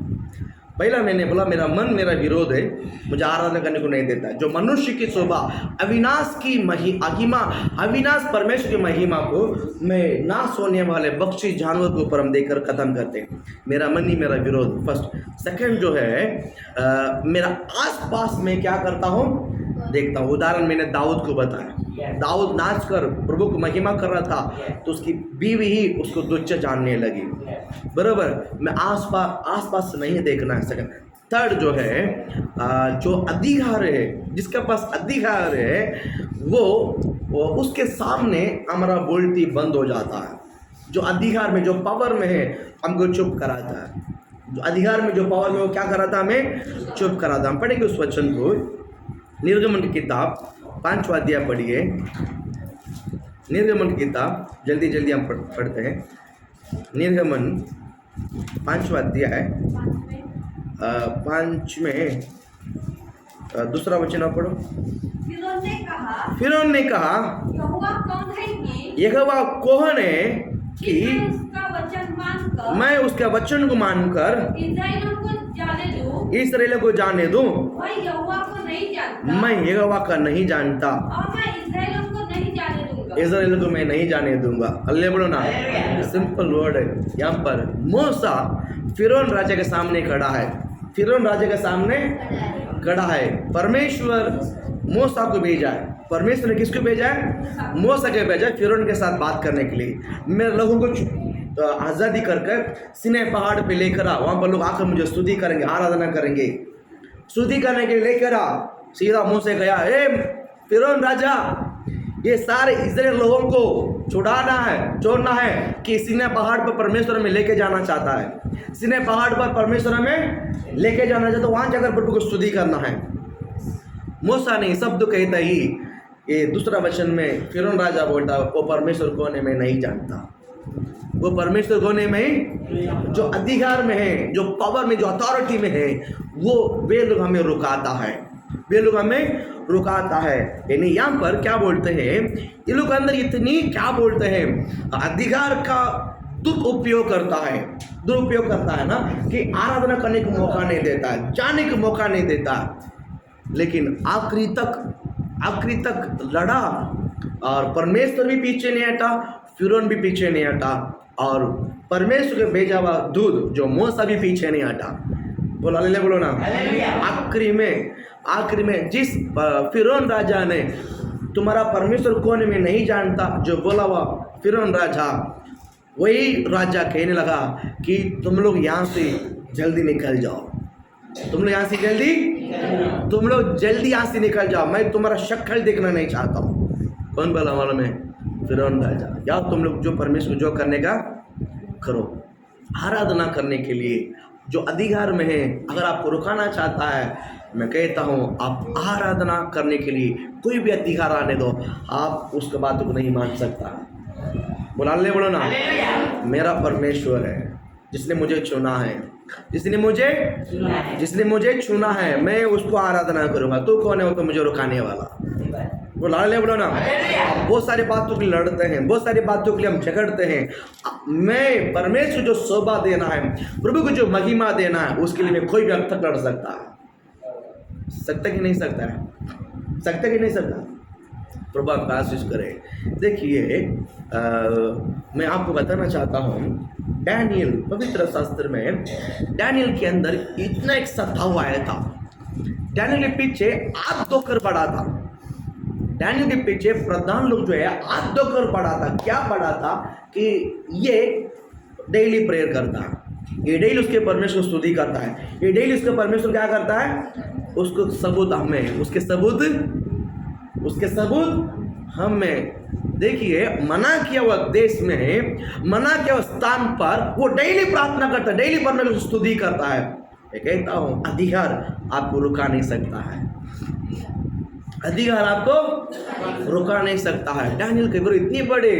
पहला मैंने बोला मेरा मन मेरा विरोध है, मुझे आराधना करने को नहीं देता है। जो मनुष्य की शोभा अविनाश की अविनाश परमेश्वर की महिमा को मैं नाश होने वाले बख्शी जानवर के ऊपर हम देकर खत्म करते हैं। मेरा मन ही मेरा विरोध फर्स्ट। सेकंड जो है मेरा आसपास में क्या करता हूँ देखता हूँ। उदाहरण मैंने दाऊद को बताया, दाऊद नाच कर प्रभु को महिमा कर रहा था तो उसकी बीवी ही उसको तुच्छ जानने लगी। बराबर, मैं आसपास से नहीं देखना है। सेकंड, थर्ड जो है जो अधिकार है, जिसके पास अधिकार है वो उसके सामने हमारा बोलती बंद हो जाता है। जो अधिकार में जो पावर में है हमको चुप कराता है, जो अधिकार में जो पावर में वो क्या कराता हमें चुप कराता। हम पढ़ेंगे उस वचन को। निर्गमन की किताब 5वां अध्याय पढ़िए। निर्गमन की किताब जल्दी हम पढ़ते हैं। निर्गमन 5वां अध्याय 5 में दूसरा वचन आप पढ़ो। फिरौन ने कहा यहोवा कौन है कि मैं उसका वचन को मानकर इस्राएलियों को जाने दूं। मैं यहोवा का नहीं जानता, इस्राएल को मैं नहीं जाने दूंगा। अल्लाह बोलो ना। सिंपल वर्ड है। यहाँ पर मूसा फिरौन राजा के सामने खड़ा है, परमेश्वर मूसा को भेजा है। परमेश्वर ने किसको भेजा है? मूसा को भेजा है फिरौन के साथ बात करने के लिए। मेरे लोगों को आज़ादी कर सिनै पहाड़ पे लेकर आ, वहाँ पर लोग आकर मुझे स्तुति करेंगे, आराधना करेंगे। स्तुति करने के लिए लेकर आ। सीधा मूसा गया, फिरौन राजा ये सारे इस्राएल लोगों को छोड़ना है कि सिनै पहाड़ पर परमेश्वर हमें लेके जाना चाहता है। सिनै पहाड़ पर परमेश्वर हमें लेके जाना चाहता है, वहाँ जाकर प्रभु को स्तुति करना है। मूसा ने शब्द कहता ही ये दूसरा वचन में फिरौन राजा बोलता वो परमेश्वर कौन है मैं नहीं जानता। वो परमेश्वर कौन है मैं, जो अधिकार में है, जो पावर में, जो अथॉरिटी में है, वो वे लोग हमें रुकाता है। वे लोग हमें रुकाता है। यानी यहाँ पर क्या बोलते हैं, ये लोग अंदर इतनी क्या बोलते हैं, अधिकार का दुरुपयोग करता है ना, कि आराधना करने का मौका नहीं देता है, जाने का मौका नहीं देता। लेकिन आखिरी तक लड़ा और परमेश्वर भी पीछे नहीं हटा, फिरौन भी पीछे नहीं हटा, और परमेश्वर के भेजा हुआ दूध जो मूसा भी पीछे नहीं हटा। बोलो हालेलुया, बोलो ना। आखिरी में जिस फिरौन राजा ने तुम्हारा परमेश्वर कौन में नहीं जानता जो बोला हुआ फिरौन राजा, वही राजा कहने लगा कि तुम लोग यहाँ से जल्दी निकल जाओ, तुम लोग जल्दी यहाँ से निकल जाओ, मैं तुम्हारा शक्ल देखना नहीं चाहता हूँ। कौन बोला मालूम है? फिरौन राजा। या तुम लोग जो परमेश्वर जो करने का करो। आराधना करने के लिए जो अधिकार में है, अगर आपको रुकाना चाहता है, मैं कहता हूँ आप आराधना करने के लिए कोई भी अधिकार आने दो, आप उसके बात को नहीं मान सकता। बोलो ना, मेरा परमेश्वर है जिसने मुझे चुना है, जिसने मुझे चुना है, मैं उसको आराधना करूंगा। तो कौन है वो तो मुझे रुकाने वाला? बोलो ना। बहुत सारी बातों के लिए लड़ते हैं, बहुत सारी बातों के लिए हम झगड़ते हैं। मैं परमेश्वर जो शोभा देना है, प्रभु को जो महिमा देना है, उसके लिए मैं कोई भी अब तक लड़ सकता है। सकता कि नहीं सकता? प्रभु आप आशीष करें। देखिए, मैं आपको बताना चाहता हूँ, डैनियल पवित्र शास्त्र में डैनियल के अंदर इतना एक सताव आया था। डैनियल के पीछे हाथ धोकर पड़ा था। डैनियल के पीछे प्रधान लोग जो है हाथ धोकर पड़ा था। क्या पड़ा था कि ये डेली प्रेयर करता है, ये डेली उसके परमेश्वर को स्तुति करता है, ये डेली उसके परमेश्वर क्या करता है, उसको सबूत हमें, उसके सबूत हमें। देखिए, मना किया हुआ देश में, मना किया हुआ स्थान पर वो डेली प्रार्थना करता है, डेली परमेश्वर को स्तुति करता है। मैं कहता हूँ अधिकार आपको रुका नहीं सकता है, अधिकार आपको रुका नहीं सकता है। डैनियल के ऊपर इतनी बड़े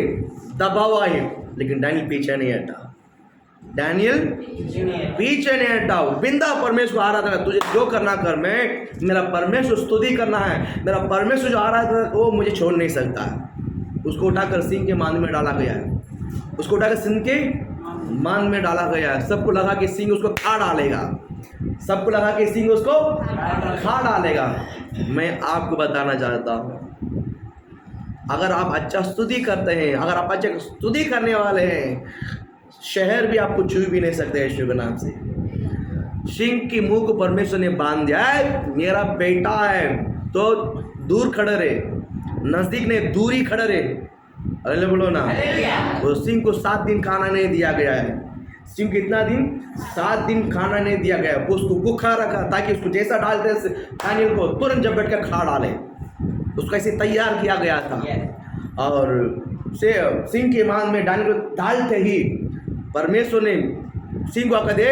दबाव आए, लेकिन डैनियल पीछे नहीं हटा। बिंदा परमेश्वर आराधना, तुझे जो करना कर, मैं मेरा परमेश्वर स्तुति करना है, मेरा परमेश्वर जो आराधना वो मुझे छोड़ नहीं सकता है। उसको उठाकर सिंह के मान में डाला गया है, सबको लगा कि सिंह उसको खा डालेगा। मैं आपको बताना चाहता हूँ, अगर आप अच्छा स्तुति करते हैं, अगर आप अच्छा स्तुति करने वाले हैं, शहर भी आपको छू भी नहीं सकते यीशु के नाम से। सिंह की मुंह को परमेश्वर ने बांध दिया है, मेरा बेटा है तो दूर खड़े रहे, नजदीक नहीं दूर ही खड़े रहे। अरे बोलो ना। वो सिंह को 7 दिन खाना नहीं दिया गया है। सिंह कितना दिन? 7 दिन खाना नहीं दिया गया। उसको भूखा रखा ताकि उसको जैसा डालते डैनियल को तुरंत जब बैठ कर खा डाले, उसको ऐसे तैयार किया गया था। और सिंह के मान में डैनियल को डालते ही परमेश्वर ने सिंह को आकर दे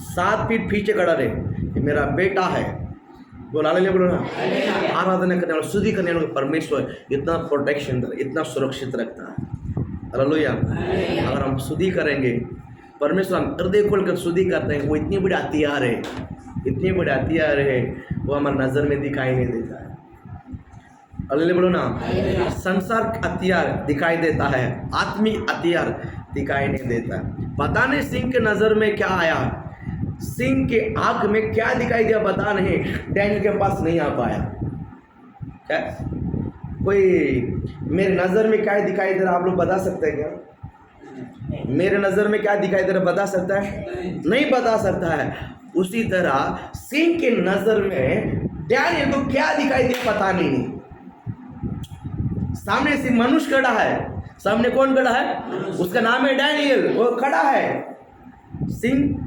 7 फीट पीछे खड़ा रहे, ये मेरा बेटा है। बोलो ना। आराधना करने वाला, स्तुति करने वाला परमेश्वर इतना प्रोटेक्शन, इतना सुरक्षित रखता है। हालेलुया। अगर हम स्तुति करेंगे, परमेश्वर हम हृदय खोलकर स्तुति करते हैं, वो इतनी बड़ी हथियार है, वो हमारे नजर में दिखाई नहीं देता है। हालेलुया बोलो ना। संसार हथियार दिखाई देता है, आत्मिक हथियार दिखाई नहीं देता। पता नहीं सिंह के नजर में क्या आया, सिंह के आंख में क्या दिखाई दिया पता नहीं, डैनियल के पास नहीं आ पाया। क्या कोई मेरे नज़र में क्या दिखाई दे रहा, आप लोग बता सकते हैं क्या? मेरे नज़र में क्या दिखाई दे रहा बता सकता है? नहीं बता सकता है। उसी तरह सिंह के नज़र में डैनियल को क्या दिखाई दिया पता नहीं। सामने से मनुष्य खड़ा है, सामने कौन खड़ा है? उसका नाम है डैनियल, वो खड़ा है। सिंह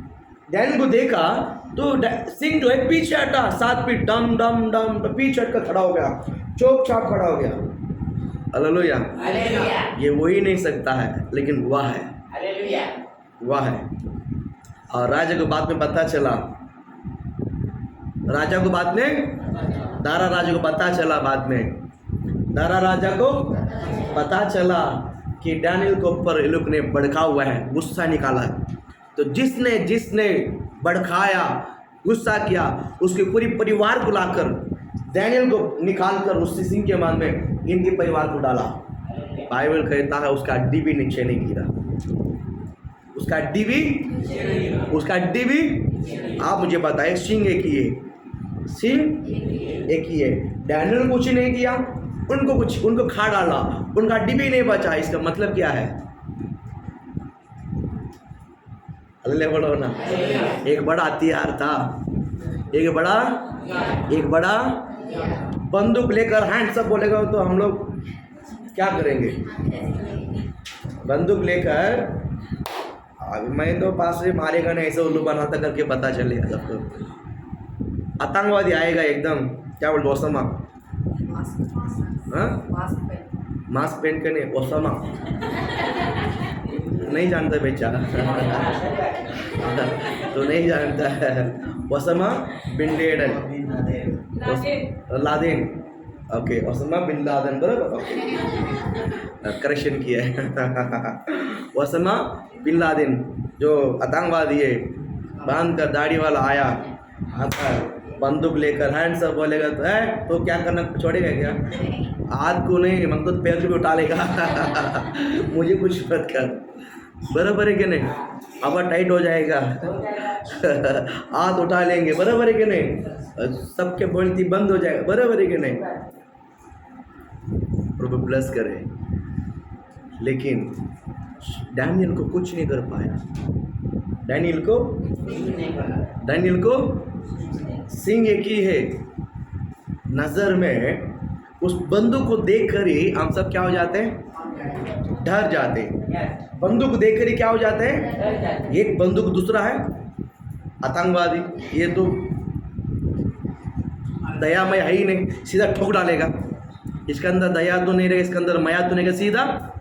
डैनियल को देखा तो सिंह जो है पीछे हटा, 7 फीट डम डम डम पीछे हटकर खड़ा हो गया, चौक चाक खड़ा हो गया। हालेलुया। ये वो ही नहीं सकता है, लेकिन वह है, वह है। और राजा को बाद में पता चला, दारा राजा को पता चला कि डैनियल के ऊपर ये लोग ने भड़का हुआ है, गुस्सा निकाला है। तो जिसने भड़काया, गुस्सा किया, उसके पूरी परिवार को लाकर डैनियल को निकाल कर उस सिंह के मन में इनके परिवार को डाला। बाइबल कहता है उसका हड्डी भी नीचे नहीं गिरा, उसका हड्डी भी। आप मुझे बताएं, सिंह एक ही है, सिंह एक ही है। डैनियल कुछ नहीं किया, उनको खा डाला, उनका हड्डी भी नहीं बचा। इसका मतलब क्या है? अल्लाह बोलो ना। एक बड़ा हथियार था, एक बड़ा बंदूक लेकर हैंड्स अप बोलेगा तो हम लोग क्या करेंगे? बंदूक लेकर अभी मैं तो पास से मारेगा नहीं, ऐसे उल्लू बनाता करके पता चलेगा सबको। आतंकवादी आएगा एकदम, क्या बोलते ओसामा, हाँ मास्क पहन के नहीं, ओसामा नहीं जानता बेचारा तो नहीं जानता है। Osama bin Laden, okay, Osama bin Laden, बराबर, ओके, करेक्शन किया है। ओसामा बिन लादेन जो आतंकवादी है, बांध कर दाढ़ी वाला आया, आकर बंदूक लेकर हैंड्स अप बोलेगा तो क्या करना, छोड़ेगा क्या? हाथ को नहीं, मैं तो पैर को भी उठा लेगा मुझे कुछ मत कर, बराबर है कि नहीं? अब टाइट हो जाएगा हाथ उठा लेंगे, बराबर है कि नहीं? सबके बोलती बंद हो जाएगा, बराबर है कि नहीं? प्रभु ब्लेस करे। लेकिन डैनियल को कुछ नहीं कर पाया। डैनियल को सिंह एक ही है। नजर में उस बंदूक को देखकर ही हम सब क्या हो जाते हैं? डर जाते हैं। बंदूक को देखकर ही क्या हो जाते हैं? एक बंदूक, दूसरा है आतंकवादी, ये तो दयामय है ही नहीं, सीधा ठोक डालेगा। इसके अंदर दया तो नहीं रहेगा, इसके अंदर माया तो नहीं रहेगा, सीधा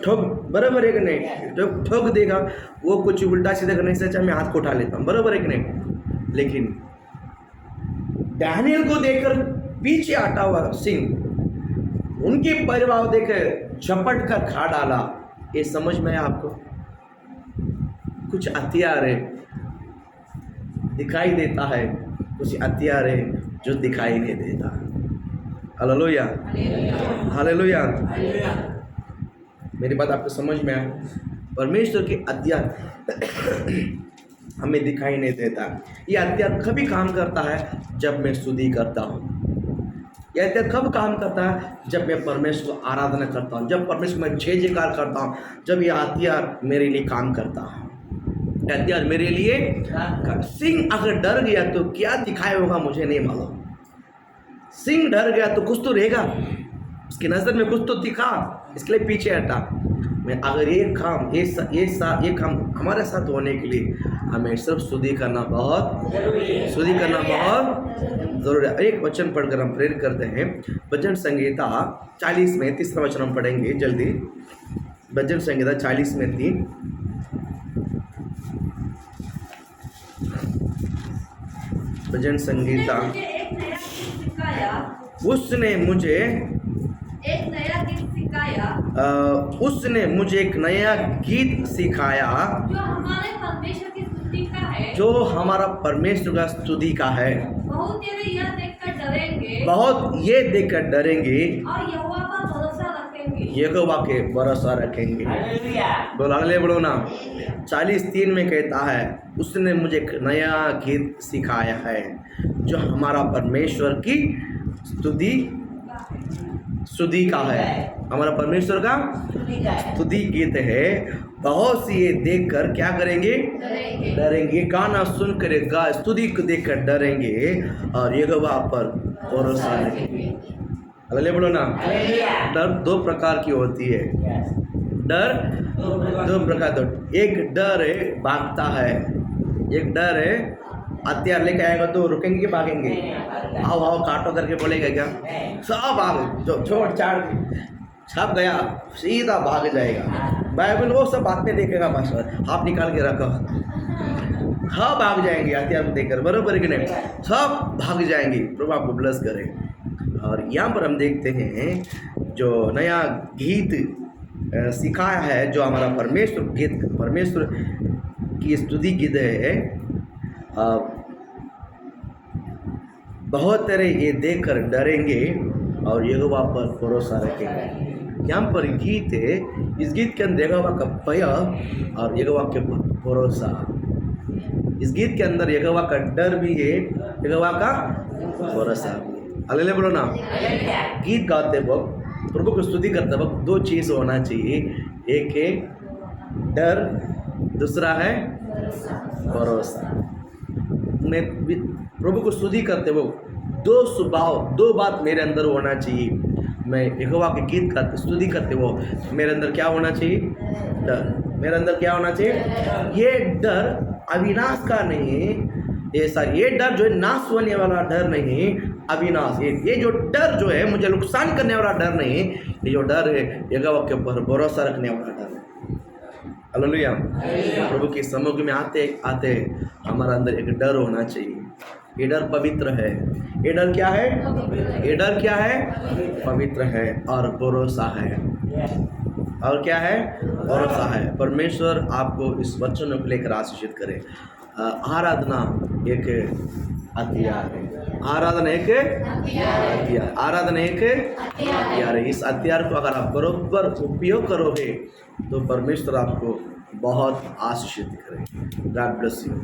ठोक, बराबर है कि नहीं? जब ठोक देगा वो कुछ उल्टा सीधा करने से अच्छा मैं हाथ को उठा लेता हूँ, बराबर है कि नहीं? लेकिन डैनियल को देखकर पीछे हटा हुआ सिंह उनके परिवार देकर झपट कर खा डाला। ये समझ में आया आपको? कुछ हथियार है दिखाई देता है, कुछ हथियार है जो दिखाई नहीं देता। Hallelujah, hallelujah. मेरी बात आपको समझ में आया? परमेश्वर के हथियार हमें दिखाई नहीं देता। ये हथियार कभी काम करता है जब मैं स्तुति करता हूँ। यह हथियार कब काम करता है? जब मैं परमेश्वर को आराधना करता हूँ, जब परमेश्वर में जय जयकार करता हूँ, जब यह हथियार मेरे लिए काम करता है। हथियार मेरे लिए, सिंह अगर डर गया तो क्या दिखाया होगा मुझे नहीं मालूम। सिंह डर गया तो कुछ तो रहेगा, उसकी नज़र में कुछ तो दिखा, इसके लिए पीछे हटा। मैं अगर ये काम हमारे साथ होने के लिए हमें सिर्फ स्तुति करना बहुत ज़रूरी है। एक वचन पढ़कर हम प्रेरित करते हैं। भजन संहिता 40 में 3 वचन हम पढ़ेंगे जल्दी। भजन संहिता 40 में 3। भजन संहिता। उसने मुझे एक नया गीत सिखाया, उसने मुझे एक नया गीत सिखाया जो हमारे परमेश्वर की स्तुति का है, जो हमारा परमेश्वर का स्तुति का है। बहुत यह देखकर डरेंगे, बहुत ये देखकर डरेंगे और यहोवा पर भरोसा रखेंगे। यहोवा के भरोसा रखेंगे। बोलो अगले बढ़ो ना। 40:3 में कहता है उसने मुझे एक नया गीत सिखाया है जो हमारा परमेश्वर की स्तुति का है। हमारा परमेश्वर का स्तुति गीत है। बहुत सी ये देखकर क्या करेंगे? डरेंगे। गाना सुनकर स्तुति को देखकर डरेंगे और यहोवा पर भरोसा रखेंगे। अगले बोलो ना। डर 2 प्रकार की होती है। डर 2 प्रकार। एक डर है भागता है, एक डर है हथियार लेके आएगा तो रुकेंगे कि भागेंगे? आओ काटो करके बोलेगा क्या? सब भाग, जो छोड़ छाड़ सब गया सीधा भाग जाएगा। बाइबल वो सब बात में देखेगा, पास्टर हाथ निकाल के रखो, सब भाग जाएंगे हथियार को देखकर, बरोबर कि नहीं? सब भाग जाएंगे। प्रभु आपको ब्लेस करे। और यहाँ पर हम देखते हैं जो नया गीत सिखाया है, जो हमारा परमेश्वर की स्तुति गीत है। बहुत तेरे ये देखकर डरेंगे और यहोवा पर भरोसा रखेंगे। यहाँ पर गीत है, इस गीत के अंदर यहोवा का भय और यहोवा के भरोसा। इस गीत के अंदर यहोवा का डर भी है, यहोवा का भरोसा भी है। हालेलुया बोलो ना। गीत गाते वक्त, प्रभु को स्तुति करते वक्त दो चीज़ होना चाहिए, एक है डर, दूसरा है भरोसा। मैं प्रभु को स्तुति करते वक्त दो स्वभाव, दो बात मेरे अंदर होना चाहिए। मैं यहोवा के गीत का स्तुति करते हो, मेरे अंदर क्या होना चाहिए? डर। मेरे अंदर क्या होना चाहिए? ये डर अविनाश का नहीं, ये डर जो है नाश होने वाला डर नहीं, अविनाश। ये जो डर जो है मुझे नुकसान करने वाला डर नहीं, ये जो डर है यहोवा के ऊपर भरोसा रखने वाला डर है। हालेलुया। प्रभु के सम्मुख में आते आते हमारा अंदर एक डर होना चाहिए। ये डर पवित्र है। ये डर क्या है? ये डर क्या है? पवित्र है और भरोसा है। और क्या है? भरोसा है। परमेश्वर आपको इस वचन को लेकर आशीषित करे। आराधना एक हथियार है। आराधना एक हथियार, आराधना एक हथियार है। इस हथियार को अगर आप बरोबर उपयोग करोगे तो परमेश्वर आपको बहुत आशीषित करे। God bless you.